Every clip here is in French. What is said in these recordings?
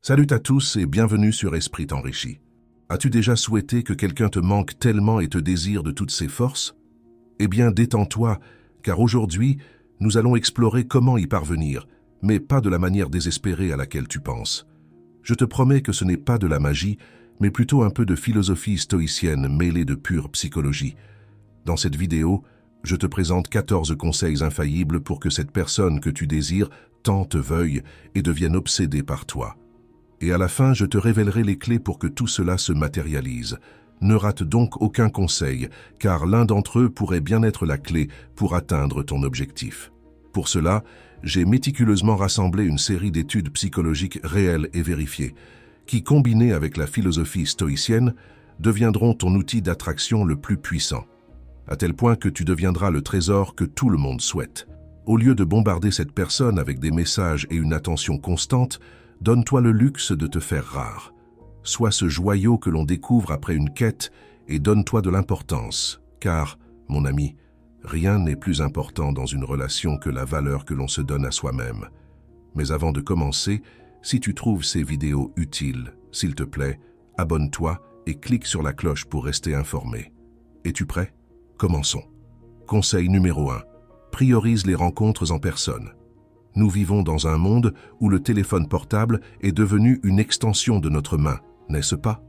Salut à tous et bienvenue sur Esprit Enrichi. As-tu déjà souhaité que quelqu'un te manque tellement et te désire de toutes ses forces? Eh bien, détends-toi, car aujourd'hui, nous allons explorer comment y parvenir, mais pas de la manière désespérée à laquelle tu penses. Je te promets que ce n'est pas de la magie, mais plutôt un peu de philosophie stoïcienne mêlée de pure psychologie. Dans cette vidéo, je te présente 14 conseils infaillibles pour que cette personne que tu désires tant te veuille et devienne obsédée par toi. Et à la fin, je te révélerai les clés pour que tout cela se matérialise. Ne rate donc aucun conseil, car l'un d'entre eux pourrait bien être la clé pour atteindre ton objectif. Pour cela, j'ai méticuleusement rassemblé une série d'études psychologiques réelles et vérifiées, qui, combinées avec la philosophie stoïcienne, deviendront ton outil d'attraction le plus puissant, à tel point que tu deviendras le trésor que tout le monde souhaite. Au lieu de bombarder cette personne avec des messages et une attention constante, donne-toi le luxe de te faire rare. Sois ce joyau que l'on découvre après une quête et donne-toi de l'importance, car, mon ami, rien n'est plus important dans une relation que la valeur que l'on se donne à soi-même. Mais avant de commencer, si tu trouves ces vidéos utiles, s'il te plaît, abonne-toi et clique sur la cloche pour rester informé. Es-tu prêt? Commençons. Conseil numéro 1. Priorise les rencontres en personne. Nous vivons dans un monde où le téléphone portable est devenu une extension de notre main, n'est-ce pas?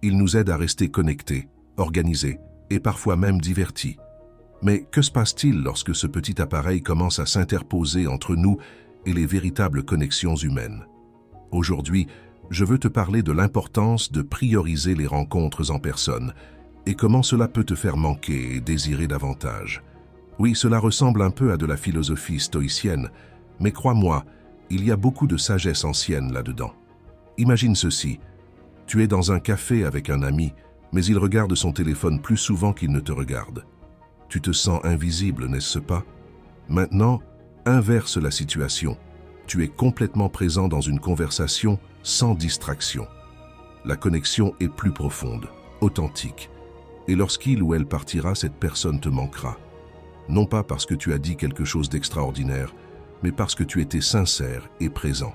Il nous aide à rester connectés, organisés et parfois même divertis. Mais que se passe-t-il lorsque ce petit appareil commence à s'interposer entre nous et les véritables connexions humaines? Aujourd'hui, je veux te parler de l'importance de prioriser les rencontres en personne et comment cela peut te faire manquer et désirer davantage. Oui, cela ressemble un peu à de la philosophie stoïcienne, mais crois-moi, il y a beaucoup de sagesse ancienne là-dedans. Imagine ceci, tu es dans un café avec un ami, mais il regarde son téléphone plus souvent qu'il ne te regarde. Tu te sens invisible, n'est-ce pas? Maintenant, inverse la situation. Tu es complètement présent dans une conversation sans distraction. La connexion est plus profonde, authentique. Et lorsqu'il ou elle partira, cette personne te manquera. Non pas parce que tu as dit quelque chose d'extraordinaire, mais parce que tu étais sincère et présent.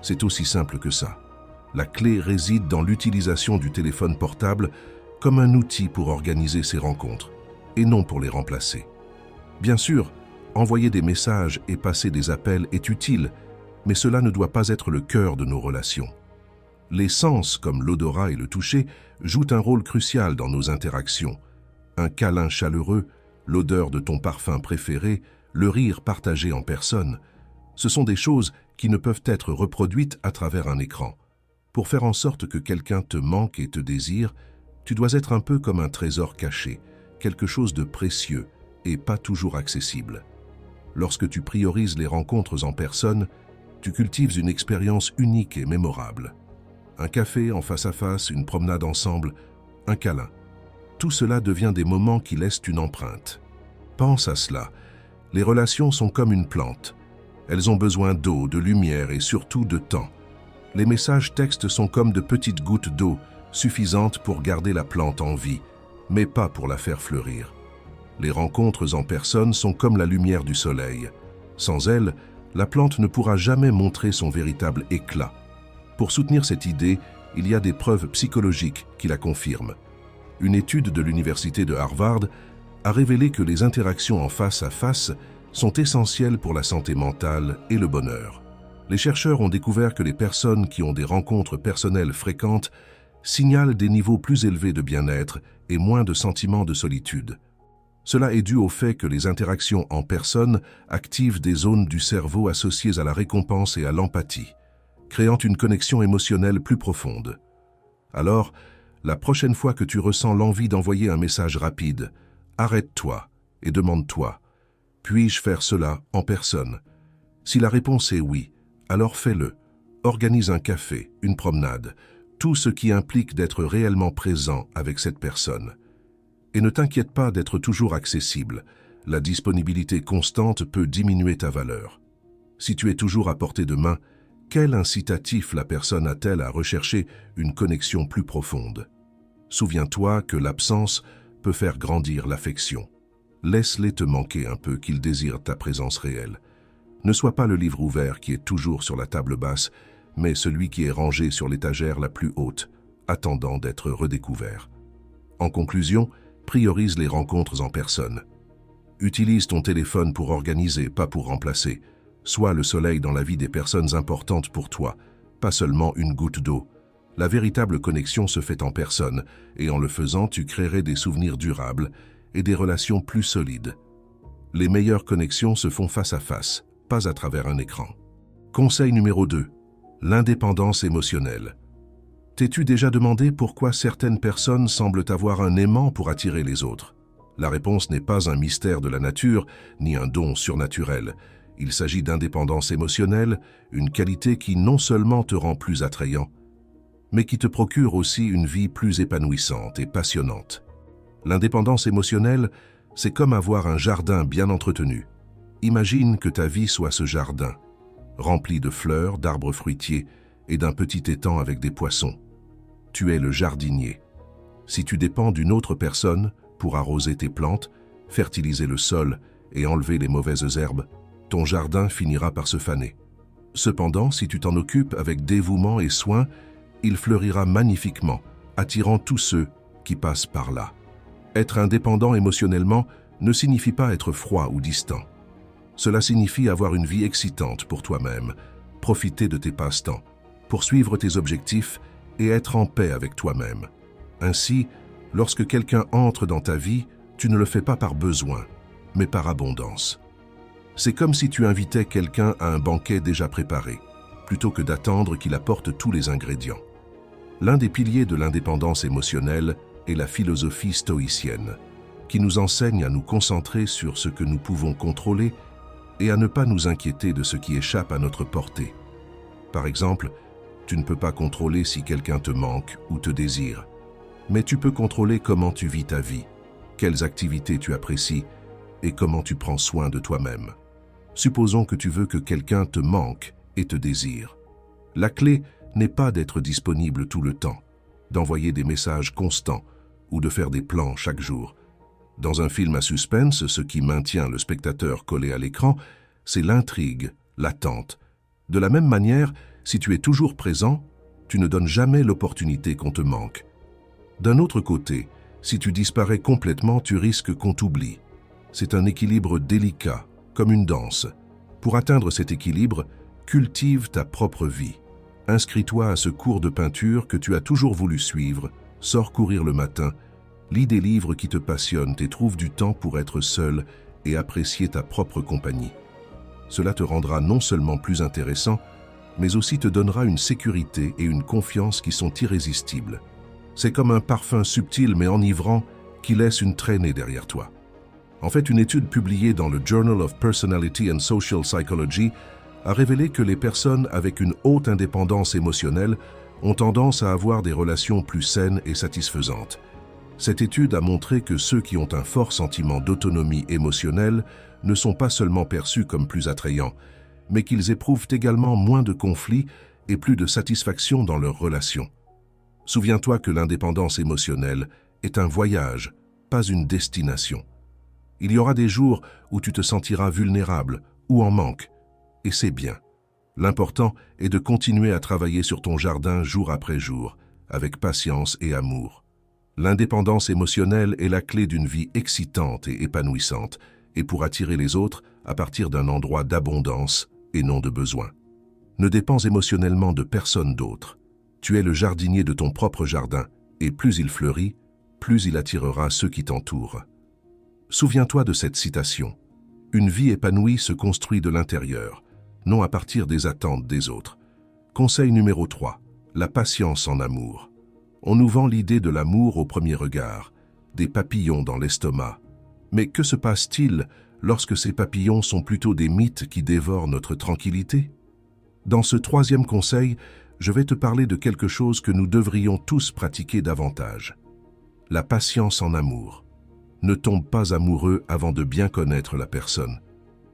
C'est aussi simple que ça. La clé réside dans l'utilisation du téléphone portable comme un outil pour organiser ces rencontres, et non pour les remplacer. Bien sûr, envoyer des messages et passer des appels est utile, mais cela ne doit pas être le cœur de nos relations. Les sens, comme l'odorat et le toucher, jouent un rôle crucial dans nos interactions. Un câlin chaleureux, l'odeur de ton parfum préféré, le rire partagé en personne, ce sont des choses qui ne peuvent être reproduites à travers un écran. Pour faire en sorte que quelqu'un te manque et te désire, tu dois être un peu comme un trésor caché, quelque chose de précieux et pas toujours accessible. Lorsque tu priorises les rencontres en personne, tu cultives une expérience unique et mémorable. Un café en face à face, une promenade ensemble, un câlin. Tout cela devient des moments qui laissent une empreinte. Pense à cela. Les relations sont comme une plante. Elles ont besoin d'eau, de lumière et surtout de temps. Les messages textes sont comme de petites gouttes d'eau, suffisantes pour garder la plante en vie, mais pas pour la faire fleurir. Les rencontres en personne sont comme la lumière du soleil. Sans elles, la plante ne pourra jamais montrer son véritable éclat. Pour soutenir cette idée, il y a des preuves psychologiques qui la confirment. Une étude de l'université de Harvard a révélé que les interactions en face à face sont essentielles pour la santé mentale et le bonheur. Les chercheurs ont découvert que les personnes qui ont des rencontres personnelles fréquentes signalent des niveaux plus élevés de bien-être et moins de sentiments de solitude. Cela est dû au fait que les interactions en personne activent des zones du cerveau associées à la récompense et à l'empathie, créant une connexion émotionnelle plus profonde. Alors, la prochaine fois que tu ressens l'envie d'envoyer un message rapide, arrête-toi et demande-toi, puis-je faire cela en personne? Si la réponse est oui, alors fais-le. Organise un café, une promenade, tout ce qui implique d'être réellement présent avec cette personne. Et ne t'inquiète pas d'être toujours accessible. La disponibilité constante peut diminuer ta valeur. Si tu es toujours à portée de main, quel incitatif la personne a-t-elle à rechercher une connexion plus profonde? Souviens-toi que l'absence peut faire grandir l'affection. Laisse-les te manquer un peu qu'ils désirent ta présence réelle. Ne sois pas le livre ouvert qui est toujours sur la table basse, mais celui qui est rangé sur l'étagère la plus haute, attendant d'être redécouvert. En conclusion, priorise les rencontres en personne. Utilise ton téléphone pour organiser, pas pour remplacer. Sois le soleil dans la vie des personnes importantes pour toi, pas seulement une goutte d'eau. La véritable connexion se fait en personne, et en le faisant, tu créerais des souvenirs durables et des relations plus solides. Les meilleures connexions se font face à face, pas à travers un écran. Conseil numéro 2. L'indépendance émotionnelle. T'es-tu déjà demandé pourquoi certaines personnes semblent avoir un aimant pour attirer les autres? La réponse n'est pas un mystère de la nature, ni un don surnaturel. Il s'agit d'indépendance émotionnelle, une qualité qui non seulement te rend plus attrayant, mais qui te procure aussi une vie plus épanouissante et passionnante. L'indépendance émotionnelle, c'est comme avoir un jardin bien entretenu. Imagine que ta vie soit ce jardin, rempli de fleurs, d'arbres fruitiers et d'un petit étang avec des poissons. Tu es le jardinier. Si tu dépends d'une autre personne pour arroser tes plantes, fertiliser le sol et enlever les mauvaises herbes, ton jardin finira par se faner. Cependant, si tu t'en occupes avec dévouement et soin, il fleurira magnifiquement, attirant tous ceux qui passent par là. Être indépendant émotionnellement ne signifie pas être froid ou distant. Cela signifie avoir une vie excitante pour toi-même, profiter de tes passe-temps, poursuivre tes objectifs et être en paix avec toi-même. Ainsi, lorsque quelqu'un entre dans ta vie, tu ne le fais pas par besoin, mais par abondance. C'est comme si tu invitais quelqu'un à un banquet déjà préparé, plutôt que d'attendre qu'il apporte tous les ingrédients. L'un des piliers de l'indépendance émotionnelle est la philosophie stoïcienne, qui nous enseigne à nous concentrer sur ce que nous pouvons contrôler et à ne pas nous inquiéter de ce qui échappe à notre portée. Par exemple, tu ne peux pas contrôler si quelqu'un te manque ou te désire, mais tu peux contrôler comment tu vis ta vie, quelles activités tu apprécies et comment tu prends soin de toi-même. Supposons que tu veux que quelqu'un te manque et te désire. La clé n'est pas d'être disponible tout le temps, d'envoyer des messages constants ou de faire des plans chaque jour. Dans un film à suspense, ce qui maintient le spectateur collé à l'écran, c'est l'intrigue, l'attente. De la même manière, si tu es toujours présent, tu ne donnes jamais l'opportunité qu'on te manque. D'un autre côté, si tu disparais complètement, tu risques qu'on t'oublie. C'est un équilibre délicat, comme une danse. Pour atteindre cet équilibre, cultive ta propre vie. Inscris-toi à ce cours de peinture que tu as toujours voulu suivre, sors courir le matin, lis des livres qui te passionnent et trouve du temps pour être seul et apprécier ta propre compagnie. Cela te rendra non seulement plus intéressant, mais aussi te donnera une sécurité et une confiance qui sont irrésistibles. C'est comme un parfum subtil mais enivrant qui laisse une traînée derrière toi. En fait, une étude publiée dans le Journal of Personality and Social Psychology a révélé que les personnes avec une haute indépendance émotionnelle ont tendance à avoir des relations plus saines et satisfaisantes. Cette étude a montré que ceux qui ont un fort sentiment d'autonomie émotionnelle ne sont pas seulement perçus comme plus attrayants, mais qu'ils éprouvent également moins de conflits et plus de satisfaction dans leurs relations. Souviens-toi que l'indépendance émotionnelle est un voyage, pas une destination. Il y aura des jours où tu te sentiras vulnérable ou en manque, et c'est bien. L'important est de continuer à travailler sur ton jardin jour après jour, avec patience et amour. L'indépendance émotionnelle est la clé d'une vie excitante et épanouissante, et pour attirer les autres à partir d'un endroit d'abondance et non de besoin. Ne dépends émotionnellement de personne d'autre. Tu es le jardinier de ton propre jardin, et plus il fleurit, plus il attirera ceux qui t'entourent. Souviens-toi de cette citation. Une vie épanouie se construit de l'intérieur, non à partir des attentes des autres. Conseil numéro 3. La patience en amour. On nous vend l'idée de l'amour au premier regard, des papillons dans l'estomac. Mais que se passe-t-il lorsque ces papillons sont plutôt des mythes qui dévorent notre tranquillité? Dans ce troisième conseil, je vais te parler de quelque chose que nous devrions tous pratiquer davantage. La patience en amour. Ne tombe pas amoureux avant de bien connaître la personne.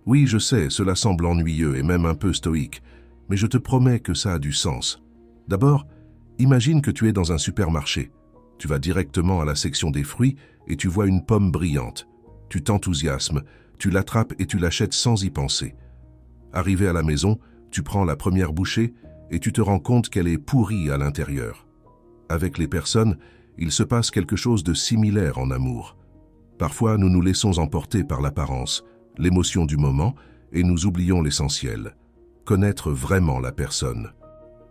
Oui, je sais, cela semble ennuyeux et même un peu stoïque, mais je te promets que ça a du sens. D'abord, imagine que tu es dans un supermarché. Tu vas directement à la section des fruits et tu vois une pomme brillante. Tu t'enthousiasmes, tu l'attrapes et tu l'achètes sans y penser. Arrivé à la maison, tu prends la première bouchée et tu te rends compte qu'elle est pourrie à l'intérieur. Avec les personnes, il se passe quelque chose de similaire en amour. Parfois, nous nous laissons emporter par l'apparence, l'émotion du moment, et nous oublions l'essentiel. Connaître vraiment la personne.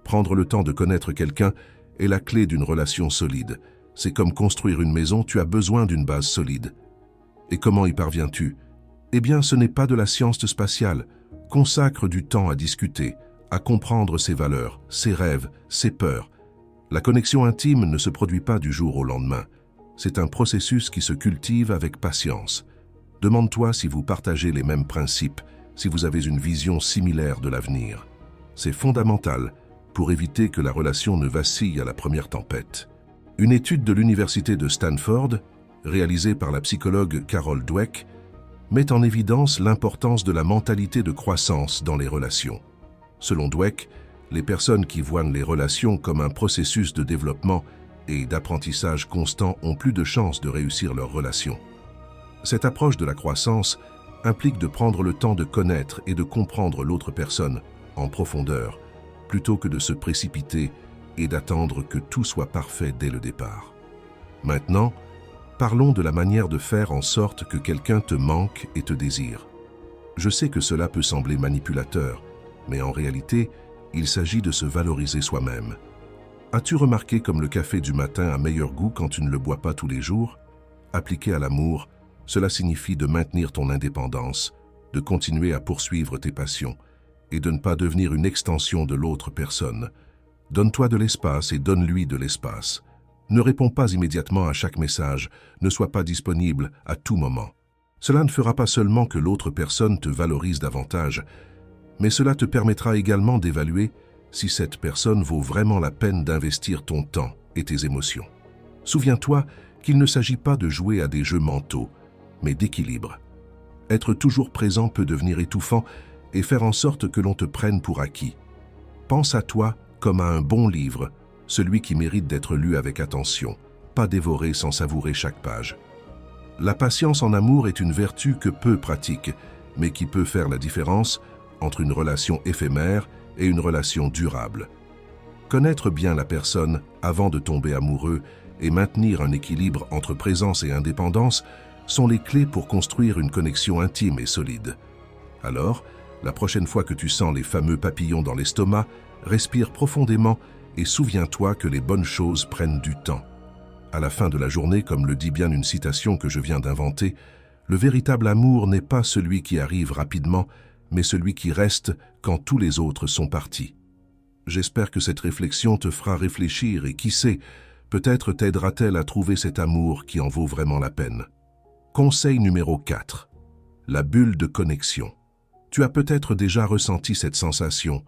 Prendre le temps de connaître quelqu'un est la clé d'une relation solide. C'est comme construire une maison, tu as besoin d'une base solide. Et comment y parviens-tu? Eh bien, ce n'est pas de la science spatiale. Consacre du temps à discuter, à comprendre ses valeurs, ses rêves, ses peurs. La connexion intime ne se produit pas du jour au lendemain. C'est un processus qui se cultive avec patience. Demande-toi si vous partagez les mêmes principes, si vous avez une vision similaire de l'avenir. C'est fondamental pour éviter que la relation ne vacille à la première tempête. Une étude de l'université de Stanford, réalisée par la psychologue Carol Dweck, met en évidence l'importance de la mentalité de croissance dans les relations. Selon Dweck, les personnes qui voient les relations comme un processus de développement et d'apprentissage constant ont plus de chances de réussir leurs relations. Cette approche de la croissance implique de prendre le temps de connaître et de comprendre l'autre personne en profondeur, plutôt que de se précipiter et d'attendre que tout soit parfait dès le départ. Maintenant, parlons de la manière de faire en sorte que quelqu'un te manque et te désire. Je sais que cela peut sembler manipulateur, mais en réalité, il s'agit de se valoriser soi-même. As-tu remarqué comme le café du matin a meilleur goût quand tu ne le bois pas tous les jours? Appliqué à l'amour, cela signifie de maintenir ton indépendance, de continuer à poursuivre tes passions et de ne pas devenir une extension de l'autre personne. Donne-toi de l'espace et donne-lui de l'espace. Ne réponds pas immédiatement à chaque message, ne sois pas disponible à tout moment. Cela ne fera pas seulement que l'autre personne te valorise davantage, mais cela te permettra également d'évaluer si cette personne vaut vraiment la peine d'investir ton temps et tes émotions. Souviens-toi qu'il ne s'agit pas de jouer à des jeux mentaux, mais d'équilibre. Être toujours présent peut devenir étouffant et faire en sorte que l'on te prenne pour acquis. Pense à toi comme à un bon livre, celui qui mérite d'être lu avec attention, pas dévoré sans savourer chaque page. La patience en amour est une vertu que peu pratiquent, mais qui peut faire la différence entre une relation éphémère et une relation durable. Connaître bien la personne avant de tomber amoureux et maintenir un équilibre entre présence et indépendance sont les clés pour construire une connexion intime et solide. Alors, la prochaine fois que tu sens les fameux papillons dans l'estomac, respire profondément et souviens-toi que les bonnes choses prennent du temps. À la fin de la journée, comme le dit bien une citation que je viens d'inventer, le véritable amour n'est pas celui qui arrive rapidement, mais celui qui reste quand tous les autres sont partis. J'espère que cette réflexion te fera réfléchir et qui sait, peut-être t'aidera-t-elle à trouver cet amour qui en vaut vraiment la peine. Conseil numéro 4. La bulle de connexion. Tu as peut-être déjà ressenti cette sensation.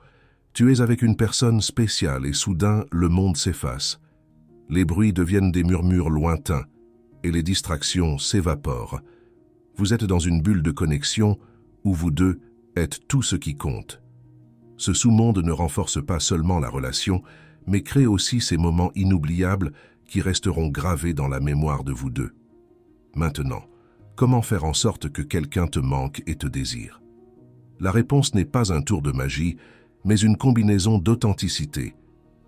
Tu es avec une personne spéciale et soudain, le monde s'efface. Les bruits deviennent des murmures lointains et les distractions s'évaporent. Vous êtes dans une bulle de connexion où vous deux êtes tout ce qui compte. Ce sous-monde ne renforce pas seulement la relation, mais crée aussi ces moments inoubliables qui resteront gravés dans la mémoire de vous deux. Maintenant, comment faire en sorte que quelqu'un te manque et te désire? La réponse n'est pas un tour de magie, mais une combinaison d'authenticité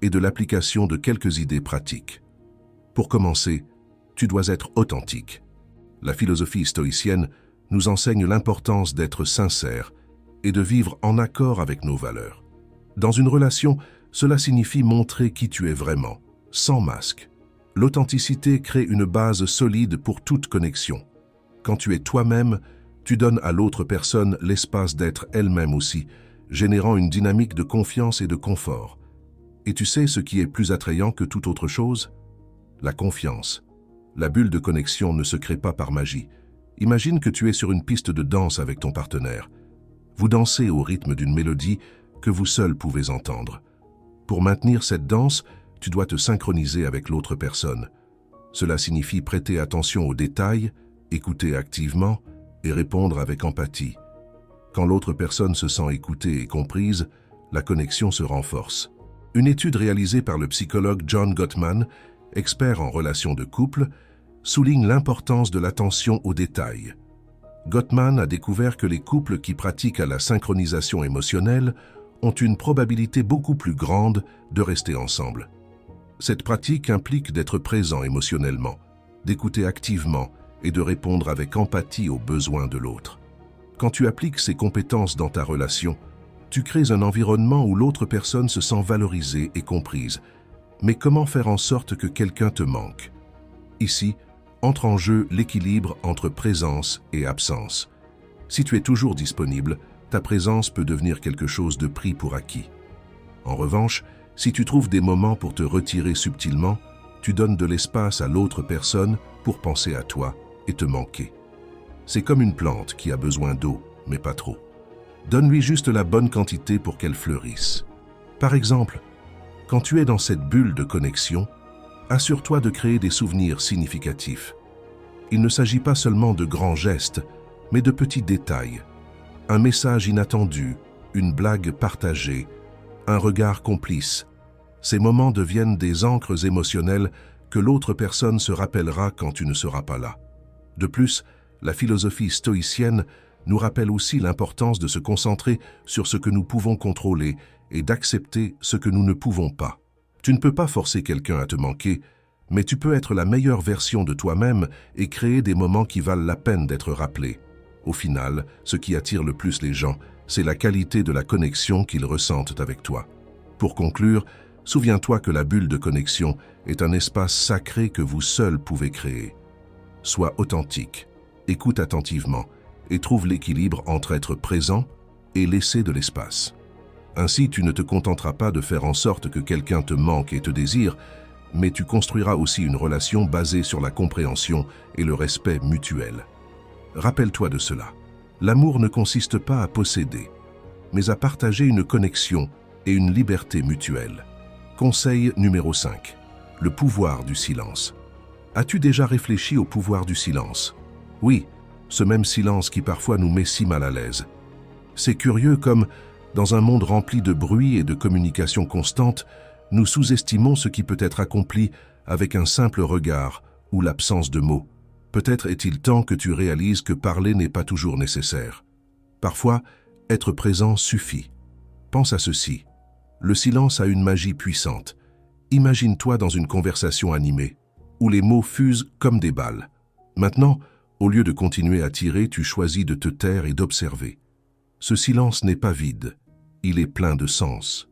et de l'application de quelques idées pratiques. Pour commencer, tu dois être authentique. La philosophie stoïcienne nous enseigne l'importance d'être sincère et de vivre en accord avec nos valeurs. Dans une relation, cela signifie montrer qui tu es vraiment, sans masque. L'authenticité crée une base solide pour toute connexion. Quand tu es toi-même, tu donnes à l'autre personne l'espace d'être elle-même aussi, générant une dynamique de confiance et de confort. Et tu sais ce qui est plus attrayant que toute autre chose? La confiance. La bulle de connexion ne se crée pas par magie. Imagine que tu es sur une piste de danse avec ton partenaire. Vous dansez au rythme d'une mélodie que vous seul pouvez entendre. Pour maintenir cette danse, tu dois te synchroniser avec l'autre personne. Cela signifie prêter attention aux détails, écouter activement et répondre avec empathie. Quand l'autre personne se sent écoutée et comprise, la connexion se renforce. Une étude réalisée par le psychologue John Gottman, expert en relations de couple, souligne l'importance de l'attention aux détails. Gottman a découvert que les couples qui pratiquent la synchronisation émotionnelle ont une probabilité beaucoup plus grande de rester ensemble. Cette pratique implique d'être présent émotionnellement, d'écouter activement et de répondre avec empathie aux besoins de l'autre. Quand tu appliques ces compétences dans ta relation, tu crées un environnement où l'autre personne se sent valorisée et comprise. Mais comment faire en sorte que quelqu'un te manque? Ici, entre en jeu l'équilibre entre présence et absence. Si tu es toujours disponible, ta présence peut devenir quelque chose de pris pour acquis. En revanche, si tu trouves des moments pour te retirer subtilement, tu donnes de l'espace à l'autre personne pour penser à toi et te manquer. C'est comme une plante qui a besoin d'eau, mais pas trop. Donne-lui juste la bonne quantité pour qu'elle fleurisse. Par exemple, quand tu es dans cette bulle de connexion, assure-toi de créer des souvenirs significatifs. Il ne s'agit pas seulement de grands gestes, mais de petits détails. Un message inattendu, une blague partagée, un regard complice. Ces moments deviennent des ancres émotionnelles que l'autre personne se rappellera quand tu ne seras pas là. De plus, la philosophie stoïcienne nous rappelle aussi l'importance de se concentrer sur ce que nous pouvons contrôler et d'accepter ce que nous ne pouvons pas. Tu ne peux pas forcer quelqu'un à te manquer, mais tu peux être la meilleure version de toi-même et créer des moments qui valent la peine d'être rappelés. Au final, ce qui attire le plus les gens, c'est la qualité de la connexion qu'ils ressentent avec toi. Pour conclure, souviens-toi que la bulle de connexion est un espace sacré que vous seul pouvez créer. Sois authentique, écoute attentivement et trouve l'équilibre entre être présent et laisser de l'espace. Ainsi, tu ne te contenteras pas de faire en sorte que quelqu'un te manque et te désire, mais tu construiras aussi une relation basée sur la compréhension et le respect mutuel. Rappelle-toi de cela. L'amour ne consiste pas à posséder, mais à partager une connexion et une liberté mutuelle. Conseil numéro 5. Le pouvoir du silence. As-tu déjà réfléchi au pouvoir du silence? Oui, ce même silence qui parfois nous met si mal à l'aise. C'est curieux comme, dans un monde rempli de bruit et de communication constante, nous sous-estimons ce qui peut être accompli avec un simple regard ou l'absence de mots. Peut-être est-il temps que tu réalises que parler n'est pas toujours nécessaire. Parfois, être présent suffit. Pense à ceci. Le silence a une magie puissante. Imagine-toi dans une conversation animée, où les mots fusent comme des balles. Maintenant, au lieu de continuer à tirer, tu choisis de te taire et d'observer. Ce silence n'est pas vide, il est plein de sens.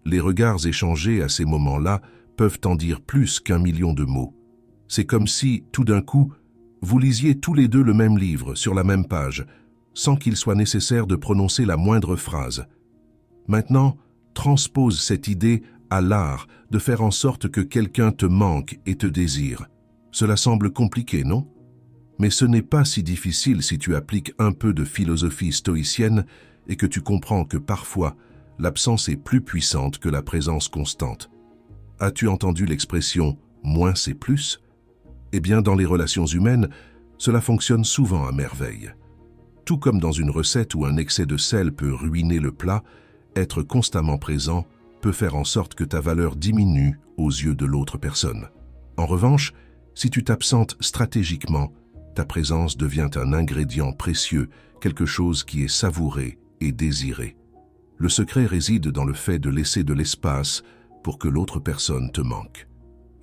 Les regards échangés à ces moments-là peuvent en dire plus qu'1 million de mots. C'est comme si, tout d'un coup, vous lisiez tous les deux le même livre sur la même page, sans qu'il soit nécessaire de prononcer la moindre phrase. Maintenant, transpose cette idée à l'art de faire en sorte que quelqu'un te manque et te désire. Cela semble compliqué, non? Mais ce n'est pas si difficile si tu appliques un peu de philosophie stoïcienne et que tu comprends que parfois, l'absence est plus puissante que la présence constante. As-tu entendu l'expression « moins c'est plus » ? Eh bien, dans les relations humaines, cela fonctionne souvent à merveille. Tout comme dans une recette où un excès de sel peut ruiner le plat, être constamment présent peut faire en sorte que ta valeur diminue aux yeux de l'autre personne. En revanche, si tu t'absentes stratégiquement, ta présence devient un ingrédient précieux, quelque chose qui est savouré et désiré. Le secret réside dans le fait de laisser de l'espace pour que l'autre personne te manque.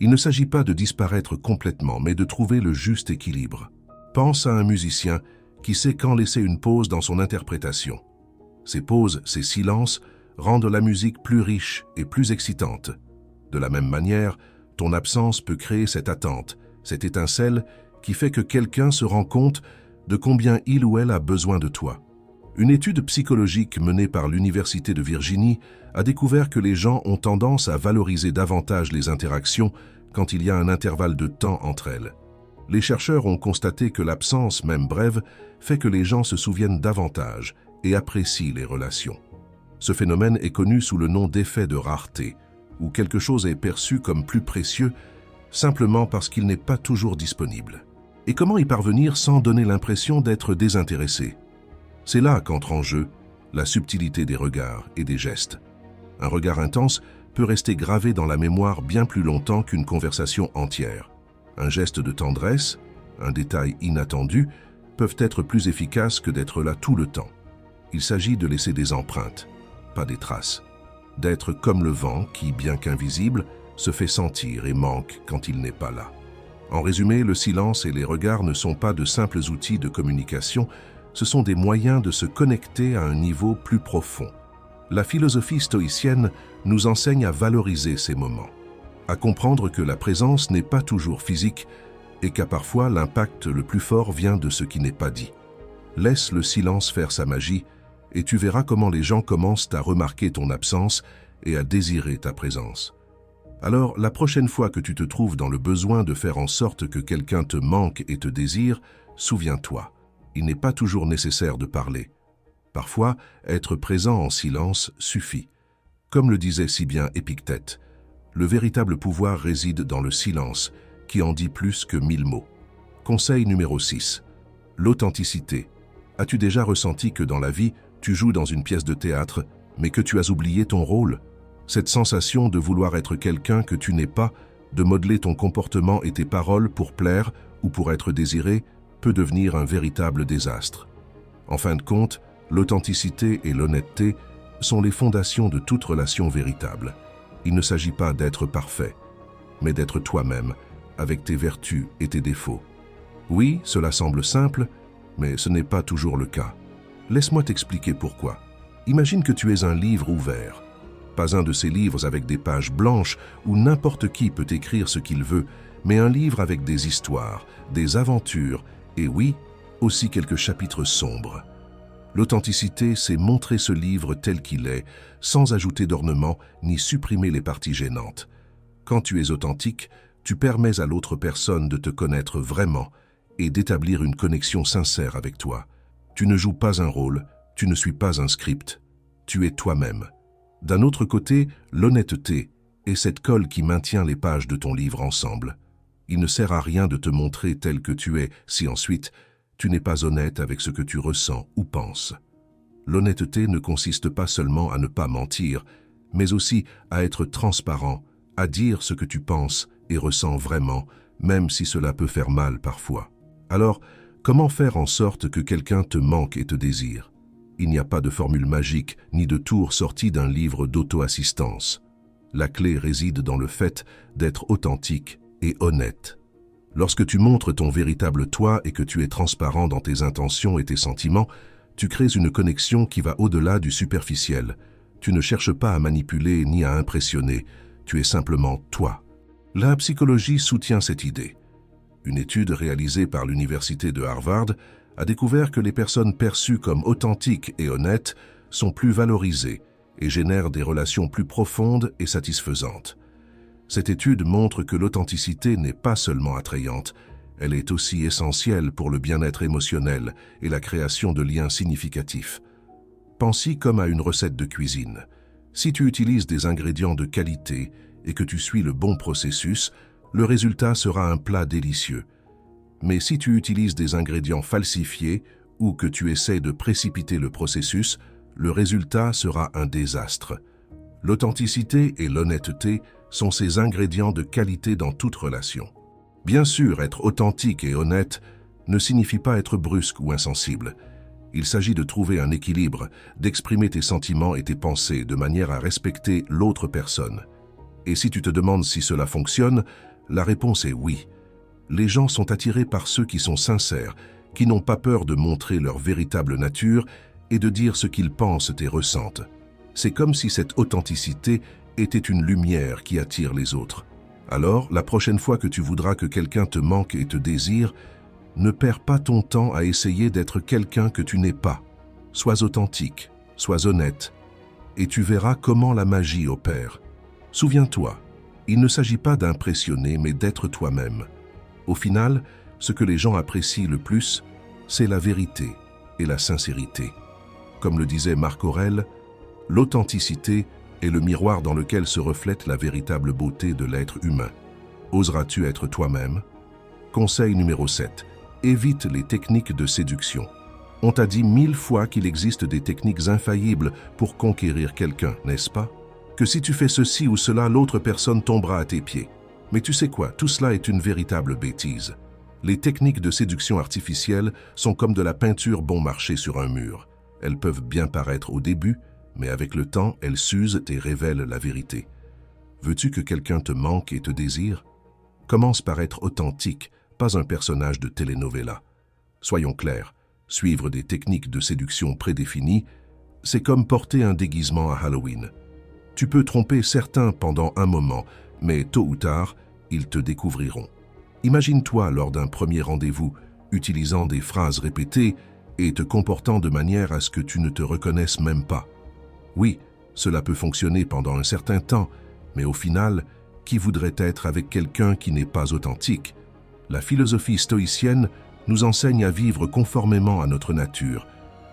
Il ne s'agit pas de disparaître complètement, mais de trouver le juste équilibre. Pense à un musicien qui sait quand laisser une pause dans son interprétation. Ces pauses, ces silences, rendent la musique plus riche et plus excitante. De la même manière, ton absence peut créer cette attente, cette étincelle qui fait que quelqu'un se rend compte de combien il ou elle a besoin de toi. Une étude psychologique menée par l'Université de Virginie a découvert que les gens ont tendance à valoriser davantage les interactions quand il y a un intervalle de temps entre elles. Les chercheurs ont constaté que l'absence, même brève, fait que les gens se souviennent davantage et apprécient les relations. Ce phénomène est connu sous le nom d'effet de rareté, où quelque chose est perçu comme plus précieux simplement parce qu'il n'est pas toujours disponible. Et comment y parvenir sans donner l'impression d'être désintéressé? C'est là qu'entre en jeu la subtilité des regards et des gestes. Un regard intense peut rester gravé dans la mémoire bien plus longtemps qu'une conversation entière. Un geste de tendresse, un détail inattendu, peuvent être plus efficaces que d'être là tout le temps. Il s'agit de laisser des empreintes. pas des traces. D'être comme le vent qui, bien qu'invisible, se fait sentir et manque quand il n'est pas là. En résumé, le silence et les regards ne sont pas de simples outils de communication, ce sont des moyens de se connecter à un niveau plus profond. La philosophie stoïcienne nous enseigne à valoriser ces moments, à comprendre que la présence n'est pas toujours physique et qu'à parfois l'impact le plus fort vient de ce qui n'est pas dit. Laisse le silence faire sa magie et tu verras comment les gens commencent à remarquer ton absence et à désirer ta présence. Alors, la prochaine fois que tu te trouves dans le besoin de faire en sorte que quelqu'un te manque et te désire, souviens-toi, il n'est pas toujours nécessaire de parler. Parfois, être présent en silence suffit. Comme le disait si bien Épictète, le véritable pouvoir réside dans le silence, qui en dit plus que 1000 mots. Conseil numéro 6. L'authenticité. As-tu déjà ressenti que dans la vie, tu joues dans une pièce de théâtre, mais que tu as oublié ton rôle? Cette sensation de vouloir être quelqu'un que tu n'es pas, de modeler ton comportement et tes paroles pour plaire ou pour être désiré, peut devenir un véritable désastre. En fin de compte, l'authenticité et l'honnêteté sont les fondations de toute relation véritable. Il ne s'agit pas d'être parfait, mais d'être toi-même, avec tes vertus et tes défauts. Oui, cela semble simple, mais ce n'est pas toujours le cas. Laisse-moi t'expliquer pourquoi. Imagine que tu es un livre ouvert. Pas un de ces livres avec des pages blanches où n'importe qui peut écrire ce qu'il veut, mais un livre avec des histoires, des aventures et oui, aussi quelques chapitres sombres. L'authenticité, c'est montrer ce livre tel qu'il est, sans ajouter d'ornements ni supprimer les parties gênantes. Quand tu es authentique, tu permets à l'autre personne de te connaître vraiment et d'établir une connexion sincère avec toi. Tu ne joues pas un rôle, tu ne suis pas un script, tu es toi-même. D'un autre côté, l'honnêteté est cette colle qui maintient les pages de ton livre ensemble. Il ne sert à rien de te montrer tel que tu es si ensuite tu n'es pas honnête avec ce que tu ressens ou penses. L'honnêteté ne consiste pas seulement à ne pas mentir, mais aussi à être transparent, à dire ce que tu penses et ressens vraiment, même si cela peut faire mal parfois. Alors, comment faire en sorte que quelqu'un te manque et te désire? Il n'y a pas de formule magique ni de tour sorti d'un livre d'auto-assistance. La clé réside dans le fait d'être authentique et honnête. Lorsque tu montres ton véritable toi et que tu es transparent dans tes intentions et tes sentiments, tu crées une connexion qui va au-delà du superficiel. Tu ne cherches pas à manipuler ni à impressionner, tu es simplement toi. La psychologie soutient cette idée. Une étude réalisée par l'université de Harvard a découvert que les personnes perçues comme authentiques et honnêtes sont plus valorisées et génèrent des relations plus profondes et satisfaisantes. Cette étude montre que l'authenticité n'est pas seulement attrayante, elle est aussi essentielle pour le bien-être émotionnel et la création de liens significatifs. Pense-y comme à une recette de cuisine. Si tu utilises des ingrédients de qualité et que tu suis le bon processus, le résultat sera un plat délicieux. Mais si tu utilises des ingrédients falsifiés ou que tu essaies de précipiter le processus, le résultat sera un désastre. L'authenticité et l'honnêteté sont ces ingrédients de qualité dans toute relation. Bien sûr, être authentique et honnête ne signifie pas être brusque ou insensible. Il s'agit de trouver un équilibre, d'exprimer tes sentiments et tes pensées de manière à respecter l'autre personne. Et si tu te demandes si cela fonctionne, la réponse est oui. Les gens sont attirés par ceux qui sont sincères, qui n'ont pas peur de montrer leur véritable nature et de dire ce qu'ils pensent et ressentent. C'est comme si cette authenticité était une lumière qui attire les autres. Alors, la prochaine fois que tu voudras que quelqu'un te manque et te désire, ne perds pas ton temps à essayer d'être quelqu'un que tu n'es pas. Sois authentique, sois honnête, et tu verras comment la magie opère. Souviens-toi, il ne s'agit pas d'impressionner, mais d'être toi-même. Au final, ce que les gens apprécient le plus, c'est la vérité et la sincérité. Comme le disait Marc Aurèle, l'authenticité est le miroir dans lequel se reflète la véritable beauté de l'être humain. Oseras-tu être toi-même? Conseil numéro 7. Évite les techniques de séduction. On t'a dit 1000 fois qu'il existe des techniques infaillibles pour conquérir quelqu'un, n'est-ce pas? Que si tu fais ceci ou cela, l'autre personne tombera à tes pieds. Mais tu sais quoi, tout cela est une véritable bêtise. Les techniques de séduction artificielle sont comme de la peinture bon marché sur un mur. Elles peuvent bien paraître au début, mais avec le temps, elles s'usent et révèlent la vérité. Veux-tu que quelqu'un te manque et te désire? Commence par être authentique, pas un personnage de telenovela. Soyons clairs, suivre des techniques de séduction prédéfinies, c'est comme porter un déguisement à Halloween. Tu peux tromper certains pendant un moment, mais tôt ou tard, ils te découvriront. Imagine-toi lors d'un premier rendez-vous, utilisant des phrases répétées et te comportant de manière à ce que tu ne te reconnaisses même pas. Oui, cela peut fonctionner pendant un certain temps, mais au final, qui voudrait être avec quelqu'un qui n'est pas authentique? La philosophie stoïcienne nous enseigne à vivre conformément à notre nature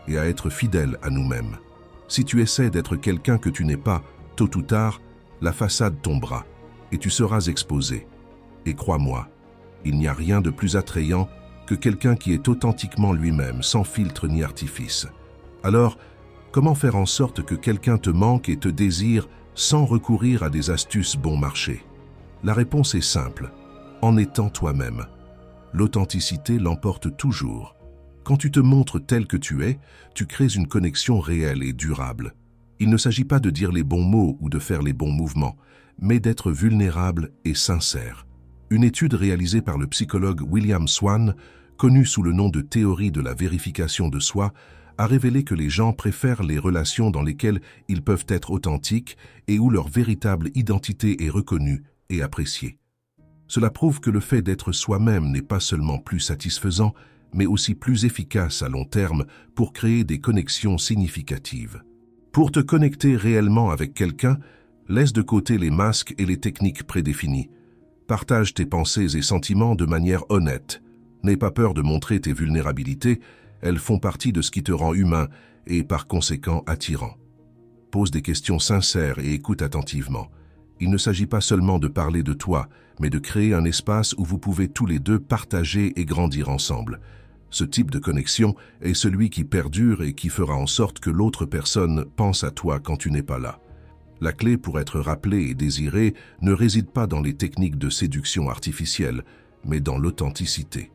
et à être fidèles à nous-mêmes. Si tu essaies d'être quelqu'un que tu n'es pas, tôt ou tard, la façade tombera et tu seras exposé. Et crois-moi, il n'y a rien de plus attrayant que quelqu'un qui est authentiquement lui-même, sans filtre ni artifice. Alors, comment faire en sorte que quelqu'un te manque et te désire sans recourir à des astuces bon marché? La réponse est simple, en étant toi-même. L'authenticité l'emporte toujours. Quand tu te montres tel que tu es, tu crées une connexion réelle et durable. Il ne s'agit pas de dire les bons mots ou de faire les bons mouvements, mais d'être vulnérable et sincère. Une étude réalisée par le psychologue William Swan, connu sous le nom de théorie de la vérification de soi, a révélé que les gens préfèrent les relations dans lesquelles ils peuvent être authentiques et où leur véritable identité est reconnue et appréciée. Cela prouve que le fait d'être soi-même n'est pas seulement plus satisfaisant, mais aussi plus efficace à long terme pour créer des connexions significatives. Pour te connecter réellement avec quelqu'un, laisse de côté les masques et les techniques prédéfinies. Partage tes pensées et sentiments de manière honnête. N'aie pas peur de montrer tes vulnérabilités, elles font partie de ce qui te rend humain et par conséquent attirant. Pose des questions sincères et écoute attentivement. Il ne s'agit pas seulement de parler de toi, mais de créer un espace où vous pouvez tous les deux partager et grandir ensemble. Ce type de connexion est celui qui perdure et qui fera en sorte que l'autre personne pense à toi quand tu n'es pas là. La clé pour être rappelé et désiré ne réside pas dans les techniques de séduction artificielle, mais dans l'authenticité.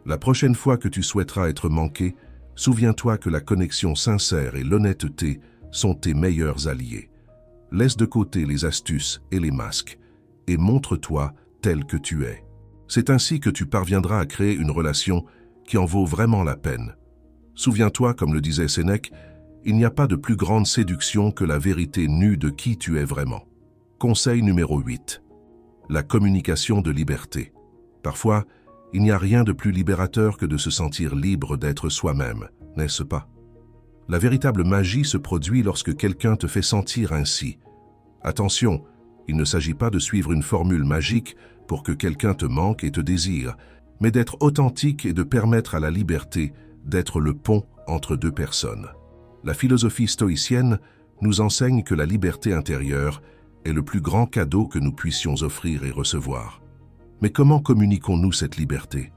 La prochaine fois que tu souhaiteras être manqué, souviens-toi que la connexion sincère et l'honnêteté sont tes meilleurs alliés. Laisse de côté les astuces et les masques, et montre-toi tel que tu es. C'est ainsi que tu parviendras à créer une relation qui en vaut vraiment la peine. Souviens-toi, comme le disait Sénèque, il n'y a pas de plus grande séduction que la vérité nue de qui tu es vraiment. Conseil numéro 8. La communication de liberté. Parfois, il n'y a rien de plus libérateur que de se sentir libre d'être soi-même, n'est-ce pas? La véritable magie se produit lorsque quelqu'un te fait sentir ainsi. Attention, il ne s'agit pas de suivre une formule magique pour que quelqu'un te manque et te désire, mais d'être authentique et de permettre à la liberté d'être le pont entre deux personnes. La philosophie stoïcienne nous enseigne que la liberté intérieure est le plus grand cadeau que nous puissions offrir et recevoir. Mais comment communiquons-nous cette liberté?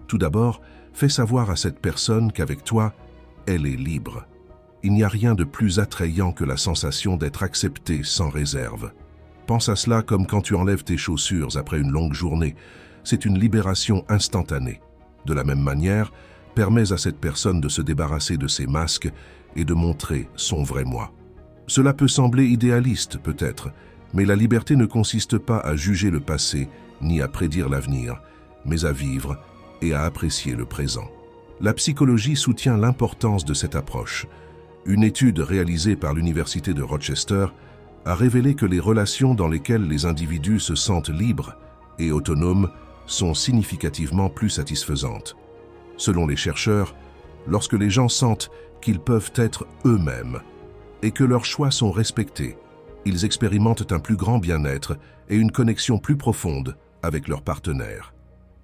Tout d'abord, fais savoir à cette personne qu'avec toi, elle est libre. Il n'y a rien de plus attrayant que la sensation d'être accepté sans réserve. Pense à cela comme quand tu enlèves tes chaussures après une longue journée. C'est une libération instantanée. De la même manière, permets à cette personne de se débarrasser de ses masques et de montrer son vrai moi. Cela peut sembler idéaliste, peut-être, mais la liberté ne consiste pas à juger le passé ni à prédire l'avenir, mais à vivre et à apprécier le présent. La psychologie soutient l'importance de cette approche. Une étude réalisée par l'Université de Rochester a révélé que les relations dans lesquelles les individus se sentent libres et autonomes sont significativement plus satisfaisantes. Selon les chercheurs, lorsque les gens sentent qu'ils peuvent être eux-mêmes et que leurs choix sont respectés, ils expérimentent un plus grand bien-être et une connexion plus profonde avec leur partenaire.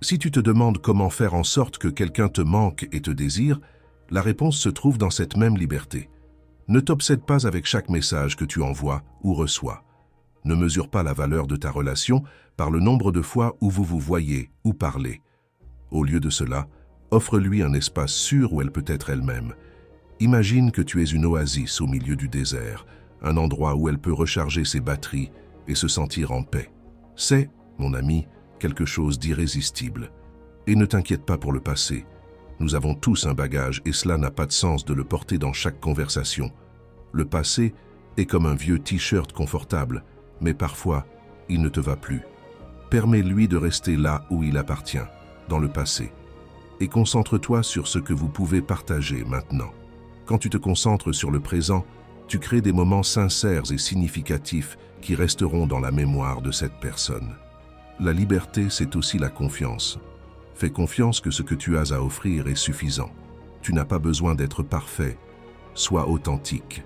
Si tu te demandes comment faire en sorte que quelqu'un te manque et te désire, la réponse se trouve dans cette même liberté. Ne t'obsède pas avec chaque message que tu envoies ou reçois. Ne mesure pas la valeur de ta relation par le nombre de fois où vous vous voyez ou parlez. Au lieu de cela, offre-lui un espace sûr où elle peut être elle-même. Imagine que tu es une oasis au milieu du désert, un endroit où elle peut recharger ses batteries et se sentir en paix. C'est, mon ami, quelque chose d'irrésistible. Et ne t'inquiète pas pour le passé. Nous avons tous un bagage et cela n'a pas de sens de le porter dans chaque conversation. Le passé est comme un vieux t-shirt confortable, mais parfois, il ne te va plus. Permets-lui de rester là où il appartient, dans le passé. Et concentre-toi sur ce que vous pouvez partager maintenant. Quand tu te concentres sur le présent, tu crées des moments sincères et significatifs qui resteront dans la mémoire de cette personne. La liberté, c'est aussi la confiance. Fais confiance que ce que tu as à offrir est suffisant. Tu n'as pas besoin d'être parfait. Sois authentique.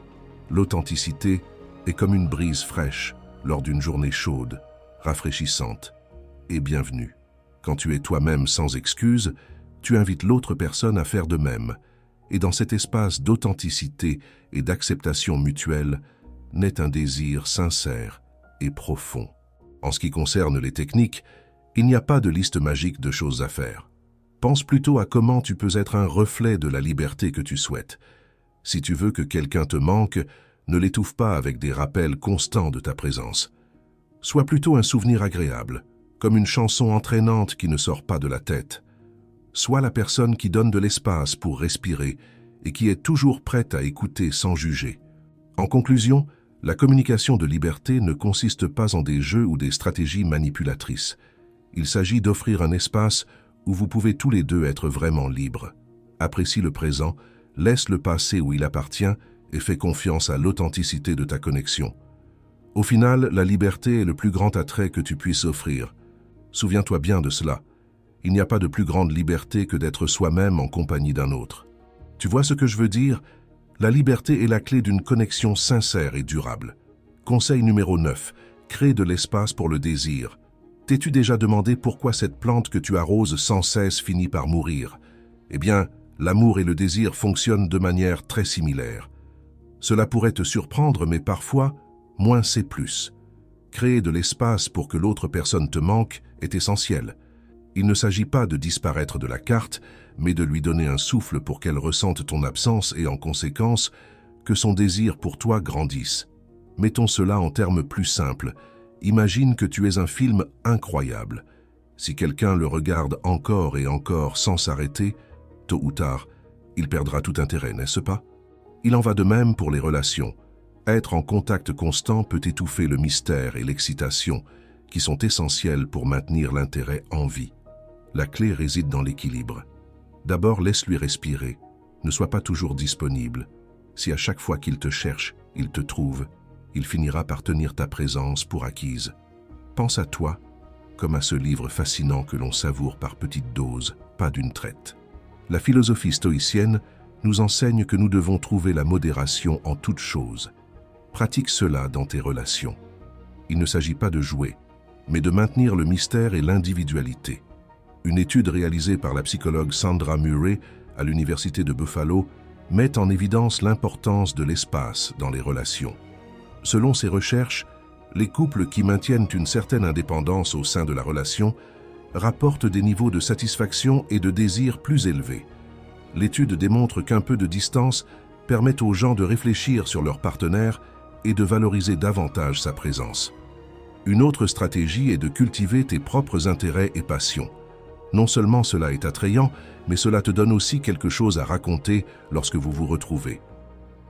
L'authenticité est comme une brise fraîche lors d'une journée chaude, rafraîchissante et bienvenue. Quand tu es toi-même sans excuse, tu invites l'autre personne à faire de même. Et dans cet espace d'authenticité et d'acceptation mutuelle, naît un désir sincère et profond. En ce qui concerne les techniques, il n'y a pas de liste magique de choses à faire. Pense plutôt à comment tu peux être un reflet de la liberté que tu souhaites. Si tu veux que quelqu'un te manque, ne l'étouffe pas avec des rappels constants de ta présence. Sois plutôt un souvenir agréable, comme une chanson entraînante qui ne sort pas de la tête. Sois la personne qui donne de l'espace pour respirer et qui est toujours prête à écouter sans juger. En conclusion, la communication de liberté ne consiste pas en des jeux ou des stratégies manipulatrices. Il s'agit d'offrir un espace où vous pouvez tous les deux être vraiment libres. Apprécie le présent, laisse le passé où il appartient et fais confiance à l'authenticité de ta connexion. Au final, la liberté est le plus grand attrait que tu puisses offrir. Souviens-toi bien de cela. Il n'y a pas de plus grande liberté que d'être soi-même en compagnie d'un autre. Tu vois ce que je veux dire? La liberté est la clé d'une connexion sincère et durable. Conseil numéro 9. Crée de l'espace pour le désir. T'es-tu déjà demandé pourquoi cette plante que tu arroses sans cesse finit par mourir? Eh bien, l'amour et le désir fonctionnent de manière très similaire. Cela pourrait te surprendre, mais parfois, moins c'est plus. Créer de l'espace pour que l'autre personne te manque est essentiel. Il ne s'agit pas de disparaître de la carte, mais de lui donner un souffle pour qu'elle ressente ton absence et en conséquence, que son désir pour toi grandisse. Mettons cela en termes plus simples. Imagine que tu es un film incroyable. Si quelqu'un le regarde encore et encore sans s'arrêter, tôt ou tard, il perdra tout intérêt, n'est-ce pas? Il en va de même pour les relations. Être en contact constant peut étouffer le mystère et l'excitation, qui sont essentiels pour maintenir l'intérêt en vie. La clé réside dans l'équilibre. D'abord, laisse-lui respirer. Ne sois pas toujours disponible. Si à chaque fois qu'il te cherche, il te trouve, il finira par tenir ta présence pour acquise. Pense à toi comme à ce livre fascinant que l'on savoure par petites doses, pas d'une traite. La philosophie stoïcienne nous enseigne que nous devons trouver la modération en toutes choses. Pratique cela dans tes relations. Il ne s'agit pas de jouer, mais de maintenir le mystère et l'individualité. Une étude réalisée par la psychologue Sandra Murray à l'Université de Buffalo met en évidence l'importance de l'espace dans les relations. Selon ses recherches, les couples qui maintiennent une certaine indépendance au sein de la relation rapportent des niveaux de satisfaction et de désir plus élevés. L'étude démontre qu'un peu de distance permet aux gens de réfléchir sur leur partenaire et de valoriser davantage sa présence. Une autre stratégie est de cultiver tes propres intérêts et passions. Non seulement cela est attrayant, mais cela te donne aussi quelque chose à raconter lorsque vous vous retrouvez.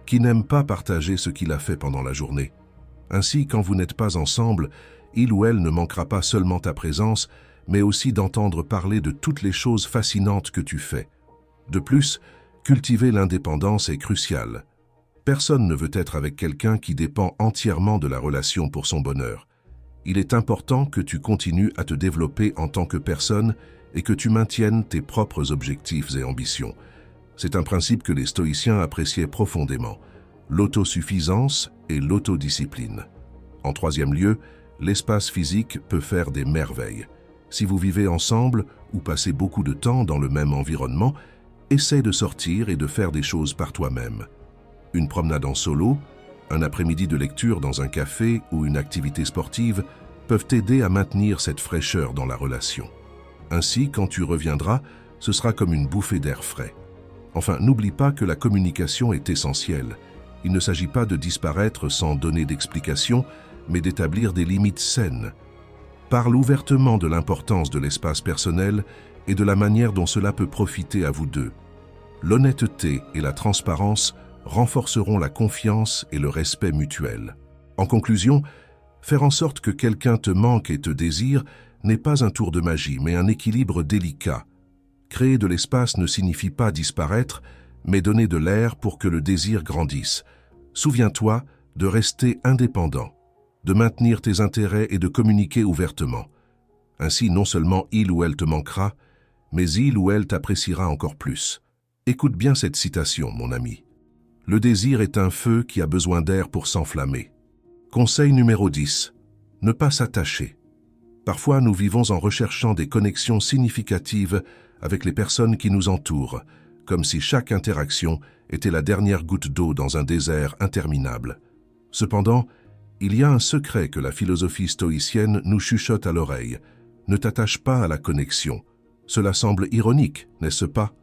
Qui n'aime pas partager ce qu'il a fait pendant la journée? Ainsi, quand vous n'êtes pas ensemble, il ou elle ne manquera pas seulement ta présence, mais aussi d'entendre parler de toutes les choses fascinantes que tu fais. De plus, cultiver l'indépendance est crucial. Personne ne veut être avec quelqu'un qui dépend entièrement de la relation pour son bonheur. Il est important que tu continues à te développer en tant que personne et que tu maintiennes tes propres objectifs et ambitions. C'est un principe que les stoïciens appréciaient profondément, l'autosuffisance et l'autodiscipline. En troisième lieu, l'espace physique peut faire des merveilles. Si vous vivez ensemble ou passez beaucoup de temps dans le même environnement, essaie de sortir et de faire des choses par toi-même. Une promenade en solo, un après-midi de lecture dans un café ou une activité sportive peuvent t'aider à maintenir cette fraîcheur dans la relation. Ainsi, quand tu reviendras, ce sera comme une bouffée d'air frais. Enfin, n'oublie pas que la communication est essentielle. Il ne s'agit pas de disparaître sans donner d'explications, mais d'établir des limites saines. Parle ouvertement de l'importance de l'espace personnel et de la manière dont cela peut profiter à vous deux. L'honnêteté et la transparence renforceront la confiance et le respect mutuel. En conclusion, faire en sorte que quelqu'un te manque et te désire n'est pas un tour de magie, mais un équilibre délicat. Créer de l'espace ne signifie pas disparaître, mais donner de l'air pour que le désir grandisse. Souviens-toi de rester indépendant, de maintenir tes intérêts et de communiquer ouvertement. Ainsi, non seulement il ou elle te manquera, mais il ou elle t'appréciera encore plus. Écoute bien cette citation, mon ami. Le désir est un feu qui a besoin d'air pour s'enflammer. Conseil numéro 10. Ne pas s'attacher. Parfois, nous vivons en recherchant des connexions significatives avec les personnes qui nous entourent, comme si chaque interaction était la dernière goutte d'eau dans un désert interminable. Cependant, il y a un secret que la philosophie stoïcienne nous chuchote à l'oreille. Ne t'attache pas à la connexion. Cela semble ironique, n'est-ce pas?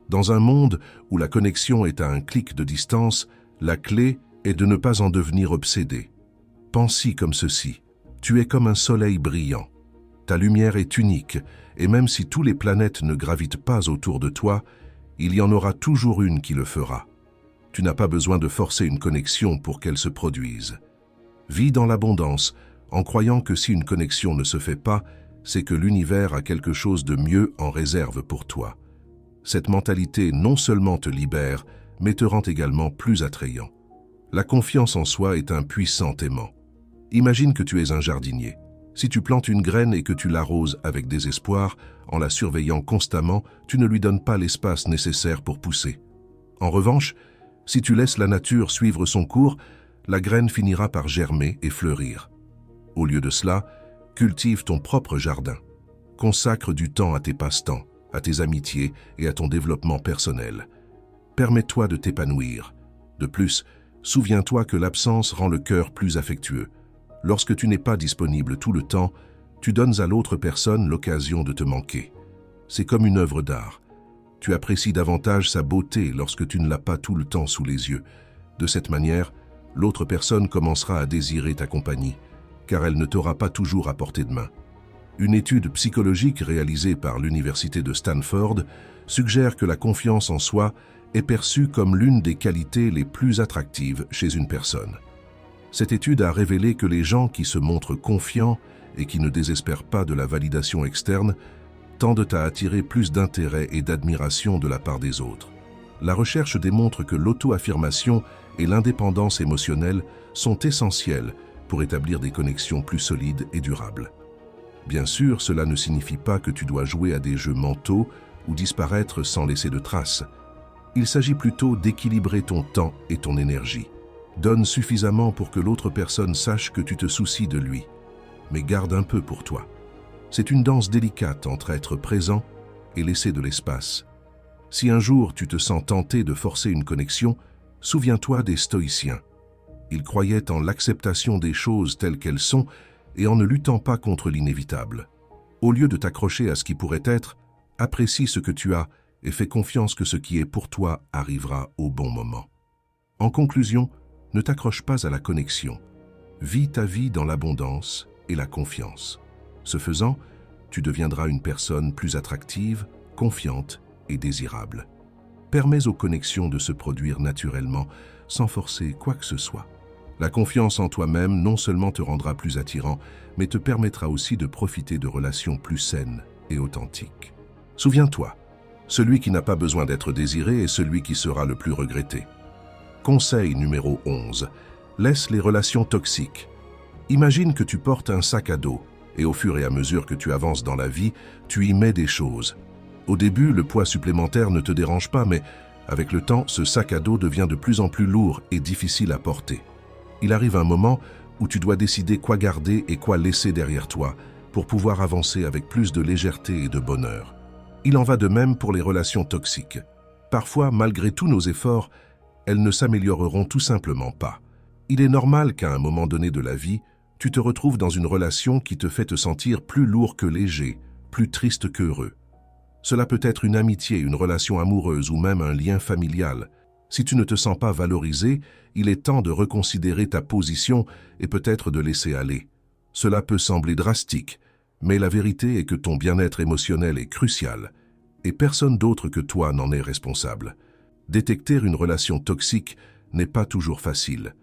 Dans un monde où la connexion est à un clic de distance, la clé est de ne pas en devenir obsédé. Pense-y comme ceci. Tu es comme un soleil brillant. Ta lumière est unique, et même si toutes les planètes ne gravitent pas autour de toi, il y en aura toujours une qui le fera. Tu n'as pas besoin de forcer une connexion pour qu'elle se produise. Vis dans l'abondance, en croyant que si une connexion ne se fait pas, c'est que l'univers a quelque chose de mieux en réserve pour toi. Cette mentalité non seulement te libère, mais te rend également plus attrayant. La confiance en soi est un puissant aimant. Imagine que tu es un jardinier. Si tu plantes une graine et que tu l'arroses avec désespoir, en la surveillant constamment, tu ne lui donnes pas l'espace nécessaire pour pousser. En revanche, si tu laisses la nature suivre son cours, la graine finira par germer et fleurir. Au lieu de cela, cultive ton propre jardin. Consacre du temps à tes passe-temps, à tes amitiés et à ton développement personnel. Permets-toi de t'épanouir. De plus, souviens-toi que l'absence rend le cœur plus affectueux. Lorsque tu n'es pas disponible tout le temps, tu donnes à l'autre personne l'occasion de te manquer. C'est comme une œuvre d'art. Tu apprécies davantage sa beauté lorsque tu ne l'as pas tout le temps sous les yeux. De cette manière, l'autre personne commencera à désirer ta compagnie, car elle ne t'aura pas toujours à portée de main. Une étude psychologique réalisée par l'Université de Stanford suggère que la confiance en soi est perçue comme l'une des qualités les plus attractives chez une personne. Cette étude a révélé que les gens qui se montrent confiants et qui ne désespèrent pas de la validation externe tendent à attirer plus d'intérêt et d'admiration de la part des autres. La recherche démontre que l'auto-affirmation et l'indépendance émotionnelle sont essentielles pour établir des connexions plus solides et durables. Bien sûr, cela ne signifie pas que tu dois jouer à des jeux mentaux ou disparaître sans laisser de traces. Il s'agit plutôt d'équilibrer ton temps et ton énergie. Donne suffisamment pour que l'autre personne sache que tu te soucies de lui, mais garde un peu pour toi. C'est une danse délicate entre être présent et laisser de l'espace. Si un jour tu te sens tenté de forcer une connexion, souviens-toi des stoïciens. Ils croyaient en l'acceptation des choses telles qu'elles sont et en ne luttant pas contre l'inévitable. Au lieu de t'accrocher à ce qui pourrait être, apprécie ce que tu as et fais confiance que ce qui est pour toi arrivera au bon moment. En conclusion, ne t'accroche pas à la connexion. Vis ta vie dans l'abondance et la confiance. Ce faisant, tu deviendras une personne plus attractive, confiante et désirable. Permets aux connexions de se produire naturellement, sans forcer quoi que ce soit. La confiance en toi-même non seulement te rendra plus attirant, mais te permettra aussi de profiter de relations plus saines et authentiques. Souviens-toi, celui qui n'a pas besoin d'être désiré est celui qui sera le plus regretté. Conseil numéro 11. Laisse les relations toxiques. Imagine que tu portes un sac à dos et au fur et à mesure que tu avances dans la vie, tu y mets des choses. Au début, le poids supplémentaire ne te dérange pas, mais avec le temps, ce sac à dos devient de plus en plus lourd et difficile à porter. Il arrive un moment où tu dois décider quoi garder et quoi laisser derrière toi pour pouvoir avancer avec plus de légèreté et de bonheur. Il en va de même pour les relations toxiques. Parfois, malgré tous nos efforts, elles ne s'amélioreront tout simplement pas. Il est normal qu'à un moment donné de la vie, tu te retrouves dans une relation qui te fait te sentir plus lourd que léger, plus triste qu'heureux. Cela peut être une amitié, une relation amoureuse ou même un lien familial. Si tu ne te sens pas valorisé, il est temps de reconsidérer ta position et peut-être de laisser aller. Cela peut sembler drastique, mais la vérité est que ton bien-être émotionnel est crucial et personne d'autre que toi n'en est responsable. Détecter une relation toxique n'est pas toujours facile.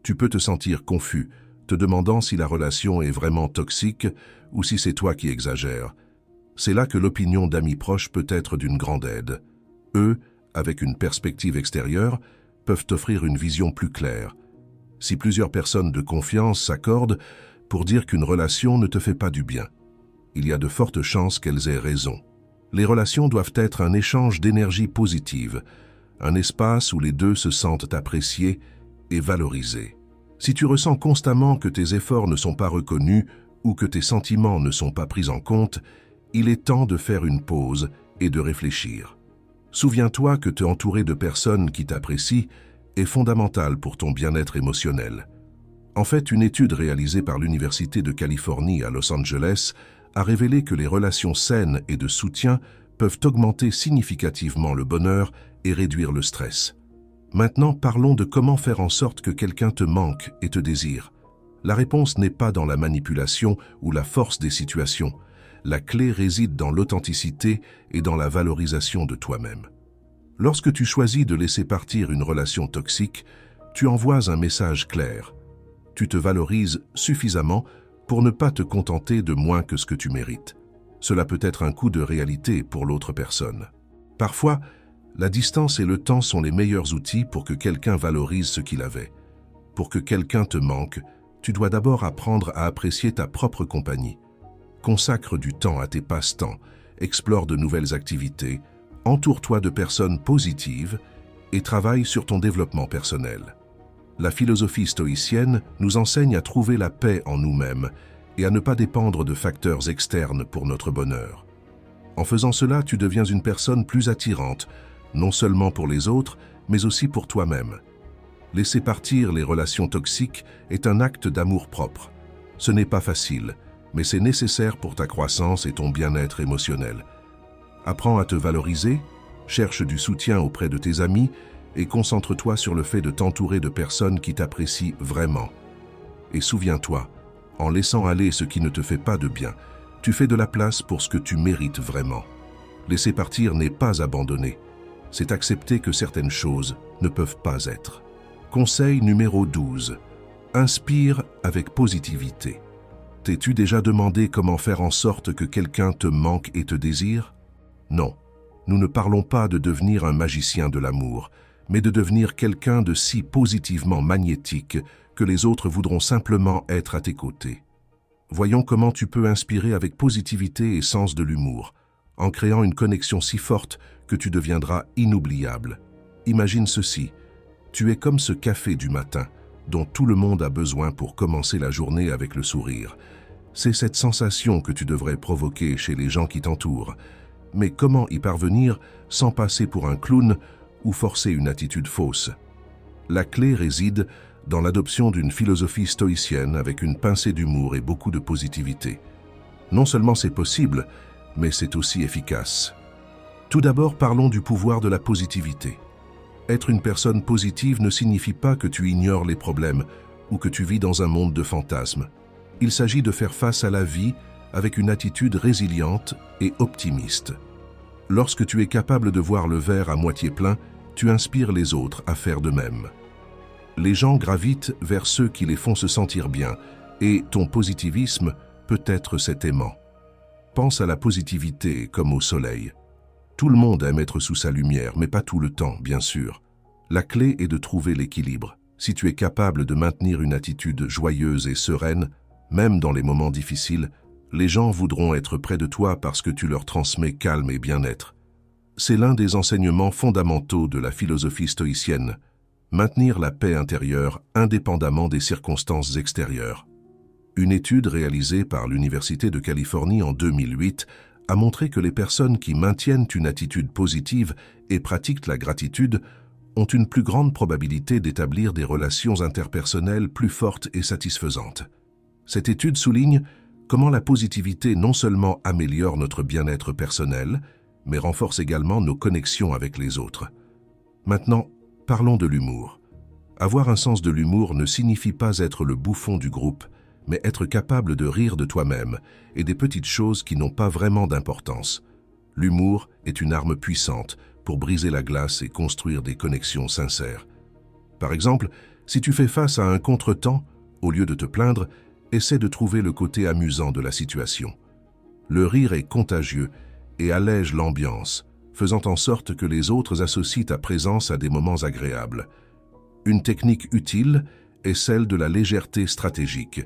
Tu peux te sentir confus, te demandant si la relation est vraiment toxique ou si c'est toi qui exagères. C'est là que l'opinion d'amis proches peut être d'une grande aide. Eux, avec une perspective extérieure, peuvent t'offrir une vision plus claire. Si plusieurs personnes de confiance s'accordent pour dire qu'une relation ne te fait pas du bien, il y a de fortes chances qu'elles aient raison. Les relations doivent être un échange d'énergie positive, un espace où les deux se sentent appréciés et valorisés. Si tu ressens constamment que tes efforts ne sont pas reconnus ou que tes sentiments ne sont pas pris en compte, il est temps de faire une pause et de réfléchir. Souviens-toi que te entourer de personnes qui t'apprécient est fondamental pour ton bien-être émotionnel. En fait, une étude réalisée par l'Université de Californie à Los Angeles a révélé que les relations saines et de soutien peuvent augmenter significativement le bonheur et réduire le stress. Maintenant, parlons de comment faire en sorte que quelqu'un te manque et te désire. La réponse n'est pas dans la manipulation ou la force des situations. La clé réside dans l'authenticité et dans la valorisation de toi-même. Lorsque tu choisis de laisser partir une relation toxique, tu envoies un message clair. Tu te valorises suffisamment pour ne pas te contenter de moins que ce que tu mérites. Cela peut être un coup de réalité pour l'autre personne. Parfois, la distance et le temps sont les meilleurs outils pour que quelqu'un valorise ce qu'il avait. Pour que quelqu'un te manque, tu dois d'abord apprendre à apprécier ta propre compagnie. Consacre du temps à tes passe-temps, explore de nouvelles activités, entoure-toi de personnes positives et travaille sur ton développement personnel. La philosophie stoïcienne nous enseigne à trouver la paix en nous-mêmes et à ne pas dépendre de facteurs externes pour notre bonheur. En faisant cela, tu deviens une personne plus attirante, non seulement pour les autres, mais aussi pour toi-même. Laisser partir les relations toxiques est un acte d'amour-propre. Ce n'est pas facile, mais c'est nécessaire pour ta croissance et ton bien-être émotionnel. Apprends à te valoriser, cherche du soutien auprès de tes amis et concentre-toi sur le fait de t'entourer de personnes qui t'apprécient vraiment. Et souviens-toi, en laissant aller ce qui ne te fait pas de bien, tu fais de la place pour ce que tu mérites vraiment. Laisser partir n'est pas abandonner. C'est accepter que certaines choses ne peuvent pas être. Conseil numéro 12. Inspire avec positivité. T'es-tu déjà demandé comment faire en sorte que quelqu'un te manque et te désire? Non, nous ne parlons pas de devenir un magicien de l'amour, mais de devenir quelqu'un de si positivement magnétique que les autres voudront simplement être à tes côtés. Voyons comment tu peux inspirer avec positivité et sens de l'humour, en créant une connexion si forte que tu deviendras inoubliable. Imagine ceci, tu es comme ce café du matin, dont tout le monde a besoin pour commencer la journée avec le sourire. C'est cette sensation que tu devrais provoquer chez les gens qui t'entourent. Mais comment y parvenir sans passer pour un clown ou forcer une attitude fausse? La clé réside dans l'adoption d'une philosophie stoïcienne avec une pincée d'humour et beaucoup de positivité. Non seulement c'est possible, mais c'est aussi efficace. Tout d'abord, parlons du pouvoir de la positivité. Être une personne positive ne signifie pas que tu ignores les problèmes ou que tu vis dans un monde de fantasmes. Il s'agit de faire face à la vie avec une attitude résiliente et optimiste. Lorsque tu es capable de voir le verre à moitié plein, tu inspires les autres à faire de même. Les gens gravitent vers ceux qui les font se sentir bien, et ton positivisme peut être cet aimant. Pense à la positivité comme au soleil. Tout le monde aime être sous sa lumière, mais pas tout le temps, bien sûr. La clé est de trouver l'équilibre. Si tu es capable de maintenir une attitude joyeuse et sereine, même dans les moments difficiles, les gens voudront être près de toi parce que tu leur transmets calme et bien-être. C'est l'un des enseignements fondamentaux de la philosophie stoïcienne, maintenir la paix intérieure indépendamment des circonstances extérieures. Une étude réalisée par l'Université de Californie en 2008 a montré que les personnes qui maintiennent une attitude positive et pratiquent la gratitude ont une plus grande probabilité d'établir des relations interpersonnelles plus fortes et satisfaisantes. Cette étude souligne comment la positivité non seulement améliore notre bien-être personnel, mais renforce également nos connexions avec les autres. Maintenant, parlons de l'humour. Avoir un sens de l'humour ne signifie pas être le bouffon du groupe, mais être capable de rire de toi-même et des petites choses qui n'ont pas vraiment d'importance. L'humour est une arme puissante pour briser la glace et construire des connexions sincères. Par exemple, si tu fais face à un contretemps, au lieu de te plaindre, essaie de trouver le côté amusant de la situation. Le rire est contagieux et allège l'ambiance, faisant en sorte que les autres associent ta présence à des moments agréables. Une technique utile est celle de la légèreté stratégique.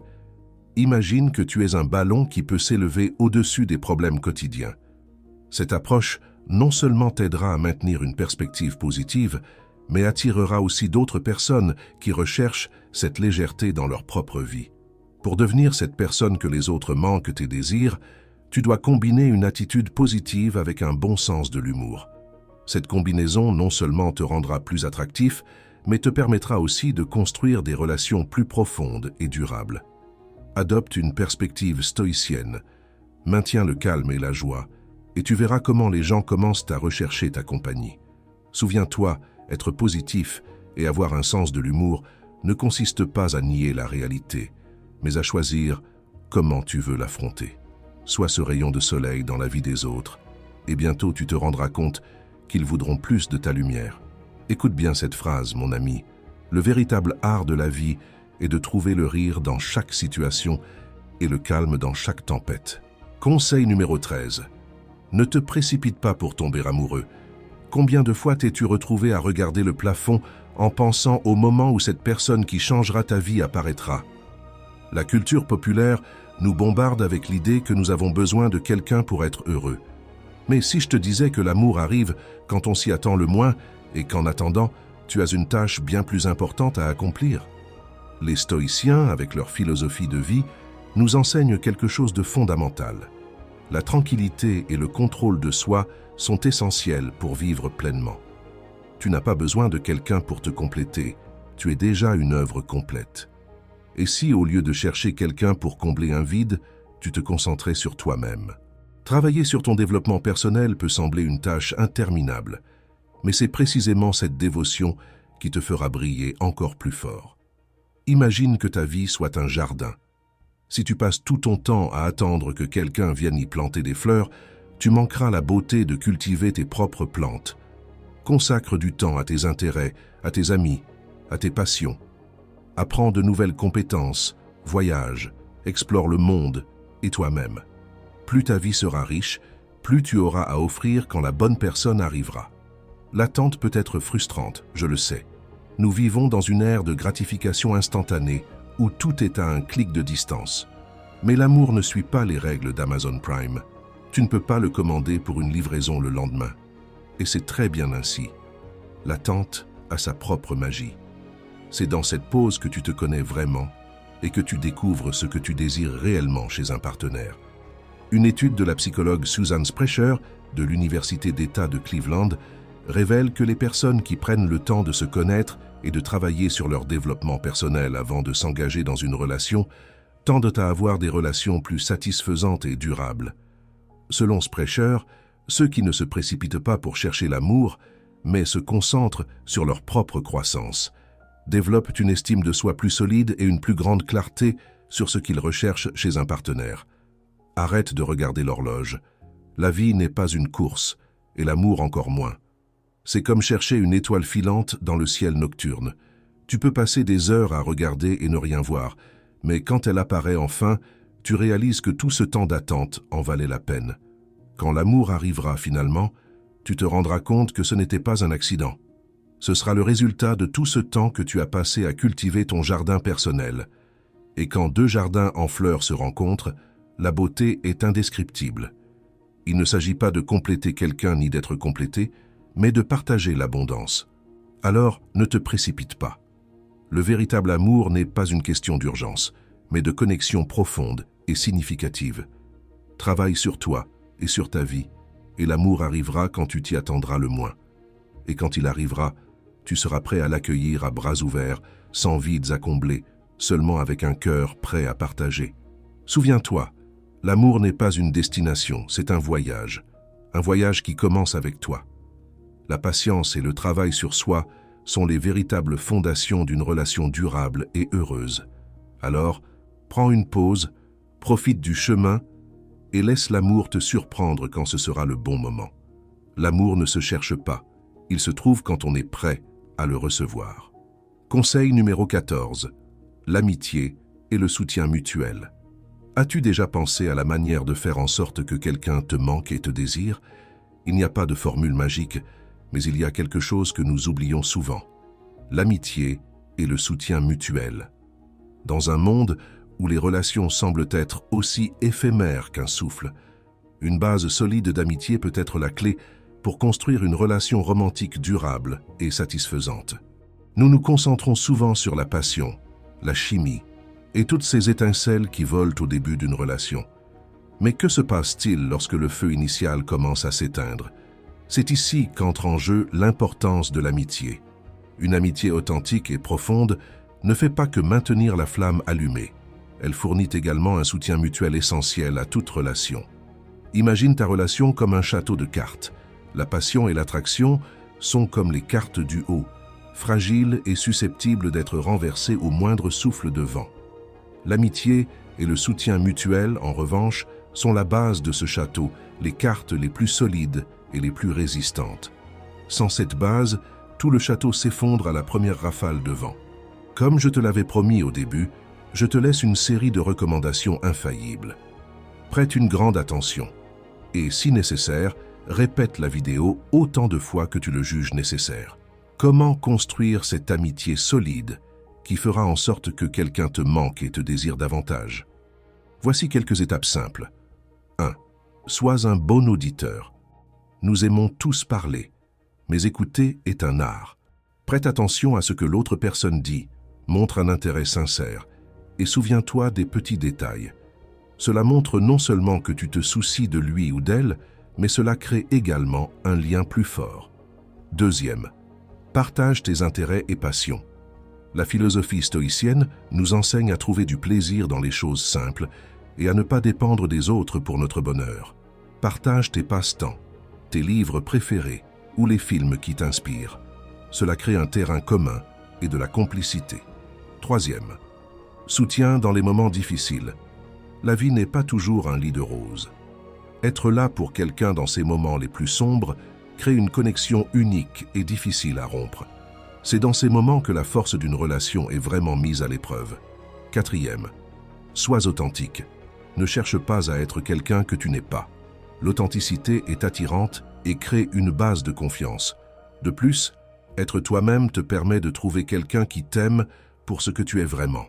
Imagine que tu es un ballon qui peut s'élever au-dessus des problèmes quotidiens. Cette approche non seulement t'aidera à maintenir une perspective positive, mais attirera aussi d'autres personnes qui recherchent cette légèreté dans leur propre vie. Pour devenir cette personne que les autres manquent et désirent, tu dois combiner une attitude positive avec un bon sens de l'humour. Cette combinaison non seulement te rendra plus attractif, mais te permettra aussi de construire des relations plus profondes et durables. Adopte une perspective stoïcienne, maintiens le calme et la joie, et tu verras comment les gens commencent à rechercher ta compagnie. Souviens-toi, être positif et avoir un sens de l'humour ne consiste pas à nier la réalité, mais à choisir comment tu veux l'affronter. Sois ce rayon de soleil dans la vie des autres, et bientôt tu te rendras compte qu'ils voudront plus de ta lumière. Écoute bien cette phrase, mon ami. Le véritable art de la vie est de trouver le rire dans chaque situation et le calme dans chaque tempête. Conseil numéro 13. Ne te précipite pas pour tomber amoureux. Combien de fois t'es-tu retrouvé à regarder le plafond en pensant au moment où cette personne qui changera ta vie apparaîtra? La culture populaire nous bombarde avec l'idée que nous avons besoin de quelqu'un pour être heureux. Mais si je te disais que l'amour arrive quand on s'y attend le moins et qu'en attendant, tu as une tâche bien plus importante à accomplir? Les stoïciens, avec leur philosophie de vie, nous enseignent quelque chose de fondamental. La tranquillité et le contrôle de soi sont essentiels pour vivre pleinement. Tu n'as pas besoin de quelqu'un pour te compléter, tu es déjà une œuvre complète. Et si, au lieu de chercher quelqu'un pour combler un vide, tu te concentrais sur toi-même? Travailler sur ton développement personnel peut sembler une tâche interminable, mais c'est précisément cette dévotion qui te fera briller encore plus fort. Imagine que ta vie soit un jardin. Si tu passes tout ton temps à attendre que quelqu'un vienne y planter des fleurs, tu manqueras la beauté de cultiver tes propres plantes. Consacre du temps à tes intérêts, à tes amis, à tes passions. Apprends de nouvelles compétences, voyage, explore le monde et toi-même. Plus ta vie sera riche, plus tu auras à offrir quand la bonne personne arrivera. L'attente peut être frustrante, je le sais. Nous vivons dans une ère de gratification instantanée où tout est à un clic de distance. Mais l'amour ne suit pas les règles d'Amazon Prime. Tu ne peux pas le commander pour une livraison le lendemain. Et c'est très bien ainsi. L'attente a sa propre magie. C'est dans cette pause que tu te connais vraiment et que tu découvres ce que tu désires réellement chez un partenaire. Une étude de la psychologue Susan Sprecher de l'Université d'État de Cleveland révèle que les personnes qui prennent le temps de se connaître et de travailler sur leur développement personnel avant de s'engager dans une relation tendent à avoir des relations plus satisfaisantes et durables. Selon Sprecher, ceux qui ne se précipitent pas pour chercher l'amour, mais se concentrent sur leur propre croissance, développent une estime de soi plus solide et une plus grande clarté sur ce qu'ils recherchent chez un partenaire. Arrête de regarder l'horloge. La vie n'est pas une course, et l'amour encore moins. C'est comme chercher une étoile filante dans le ciel nocturne. Tu peux passer des heures à regarder et ne rien voir, mais quand elle apparaît enfin, tu réalises que tout ce temps d'attente en valait la peine. Quand l'amour arrivera finalement, tu te rendras compte que ce n'était pas un accident. Ce sera le résultat de tout ce temps que tu as passé à cultiver ton jardin personnel. Et quand deux jardins en fleurs se rencontrent, la beauté est indescriptible. Il ne s'agit pas de compléter quelqu'un ni d'être complété, mais de partager l'abondance. Alors, ne te précipite pas. Le véritable amour n'est pas une question d'urgence, mais de connexion profonde et significative. Travaille sur toi et sur ta vie, et l'amour arrivera quand tu t'y attendras le moins. Et quand il arrivera, tu seras prêt à l'accueillir à bras ouverts, sans vides à combler, seulement avec un cœur prêt à partager. Souviens-toi, l'amour n'est pas une destination, c'est un voyage qui commence avec toi. La patience et le travail sur soi sont les véritables fondations d'une relation durable et heureuse. Alors, prends une pause, profite du chemin et laisse l'amour te surprendre quand ce sera le bon moment. L'amour ne se cherche pas, il se trouve quand on est prêt à le recevoir. Conseil numéro 14. L'amitié et le soutien mutuel. As-tu déjà pensé à la manière de faire en sorte que quelqu'un te manque et te désire? Il n'y a pas de formule magique, mais il y a quelque chose que nous oublions souvent. L'amitié et le soutien mutuel. Dans un monde où les relations semblent être aussi éphémères qu'un souffle, une base solide d'amitié peut être la clé pour construire une relation romantique durable et satisfaisante. Nous nous concentrons souvent sur la passion, la chimie et toutes ces étincelles qui volent au début d'une relation. Mais que se passe-t-il lorsque le feu initial commence à s'éteindre? C'est ici qu'entre en jeu l'importance de l'amitié. Une amitié authentique et profonde ne fait pas que maintenir la flamme allumée. Elle fournit également un soutien mutuel essentiel à toute relation. Imagine ta relation comme un château de cartes. La passion et l'attraction sont comme les cartes du haut, fragiles et susceptibles d'être renversées au moindre souffle de vent. L'amitié et le soutien mutuel, en revanche, sont la base de ce château, les cartes les plus solides et les plus résistantes. Sans cette base, tout le château s'effondre à la première rafale de vent. Comme je te l'avais promis au début, je te laisse une série de recommandations infaillibles. Prête une grande attention et, si nécessaire, répète la vidéo autant de fois que tu le juges nécessaire. Comment construire cette amitié solide qui fera en sorte que quelqu'un te manque et te désire davantage? Voici quelques étapes simples. 1. Sois un bon auditeur. Nous aimons tous parler, mais écouter est un art. Prête attention à ce que l'autre personne dit, montre un intérêt sincère et souviens-toi des petits détails. Cela montre non seulement que tu te soucies de lui ou d'elle, mais cela crée également un lien plus fort. 2. Partage tes intérêts et passions. La philosophie stoïcienne nous enseigne à trouver du plaisir dans les choses simples et à ne pas dépendre des autres pour notre bonheur. Partage tes passe-temps, tes livres préférés ou les films qui t'inspirent. Cela crée un terrain commun et de la complicité. 3. Soutien dans les moments difficiles. La vie n'est pas toujours un lit de roses. Être là pour quelqu'un dans ces moments les plus sombres crée une connexion unique et difficile à rompre. C'est dans ces moments que la force d'une relation est vraiment mise à l'épreuve. 4. Sois authentique. Ne cherche pas à être quelqu'un que tu n'es pas. L'authenticité est attirante et crée une base de confiance. De plus, être toi-même te permet de trouver quelqu'un qui t'aime pour ce que tu es vraiment.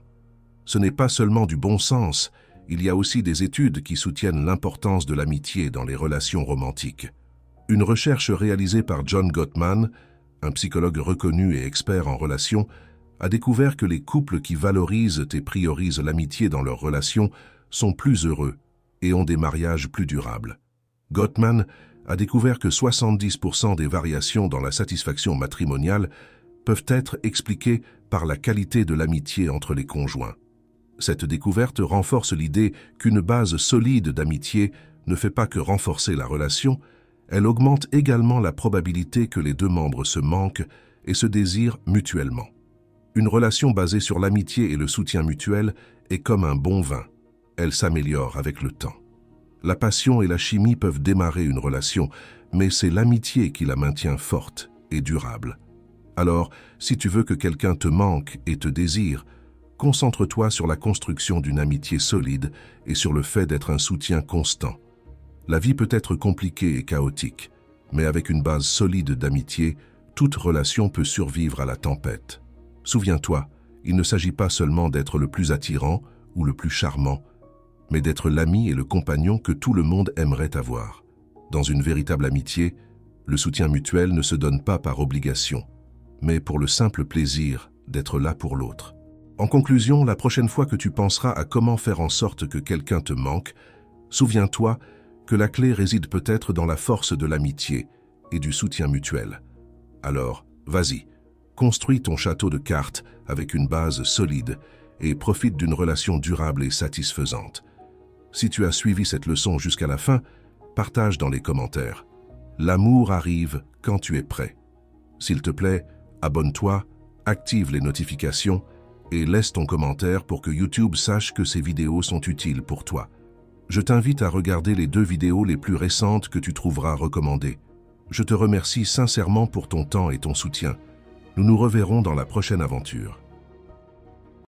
Ce n'est pas seulement du bon sens, il y a aussi des études qui soutiennent l'importance de l'amitié dans les relations romantiques. Une recherche réalisée par John Gottman, un psychologue reconnu et expert en relations, a découvert que les couples qui valorisent et priorisent l'amitié dans leurs relations sont plus heureux et ont des mariages plus durables. Gottman a découvert que 70% des variations dans la satisfaction matrimoniale peuvent être expliquées par la qualité de l'amitié entre les conjoints. Cette découverte renforce l'idée qu'une base solide d'amitié ne fait pas que renforcer la relation, elle augmente également la probabilité que les deux membres se manquent et se désirent mutuellement. Une relation basée sur l'amitié et le soutien mutuel est comme un bon vin. Elle s'améliore avec le temps. La passion et la chimie peuvent démarrer une relation, mais c'est l'amitié qui la maintient forte et durable. Alors, si tu veux que quelqu'un te manque et te désire, concentre-toi sur la construction d'une amitié solide et sur le fait d'être un soutien constant. La vie peut être compliquée et chaotique, mais avec une base solide d'amitié, toute relation peut survivre à la tempête. Souviens-toi, il ne s'agit pas seulement d'être le plus attirant ou le plus charmant, mais d'être l'ami et le compagnon que tout le monde aimerait avoir. Dans une véritable amitié, le soutien mutuel ne se donne pas par obligation, mais pour le simple plaisir d'être là pour l'autre. En conclusion, la prochaine fois que tu penseras à comment faire en sorte que quelqu'un te manque, souviens-toi que la clé réside peut-être dans la force de l'amitié et du soutien mutuel. Alors, vas-y, construis ton château de cartes avec une base solide et profite d'une relation durable et satisfaisante. Si tu as suivi cette leçon jusqu'à la fin, partage dans les commentaires. L'amour arrive quand tu es prêt. S'il te plaît, abonne-toi, active les notifications et laisse ton commentaire pour que YouTube sache que ces vidéos sont utiles pour toi. Je t'invite à regarder les 2 vidéos les plus récentes que tu trouveras recommandées. Je te remercie sincèrement pour ton temps et ton soutien. Nous nous reverrons dans la prochaine aventure.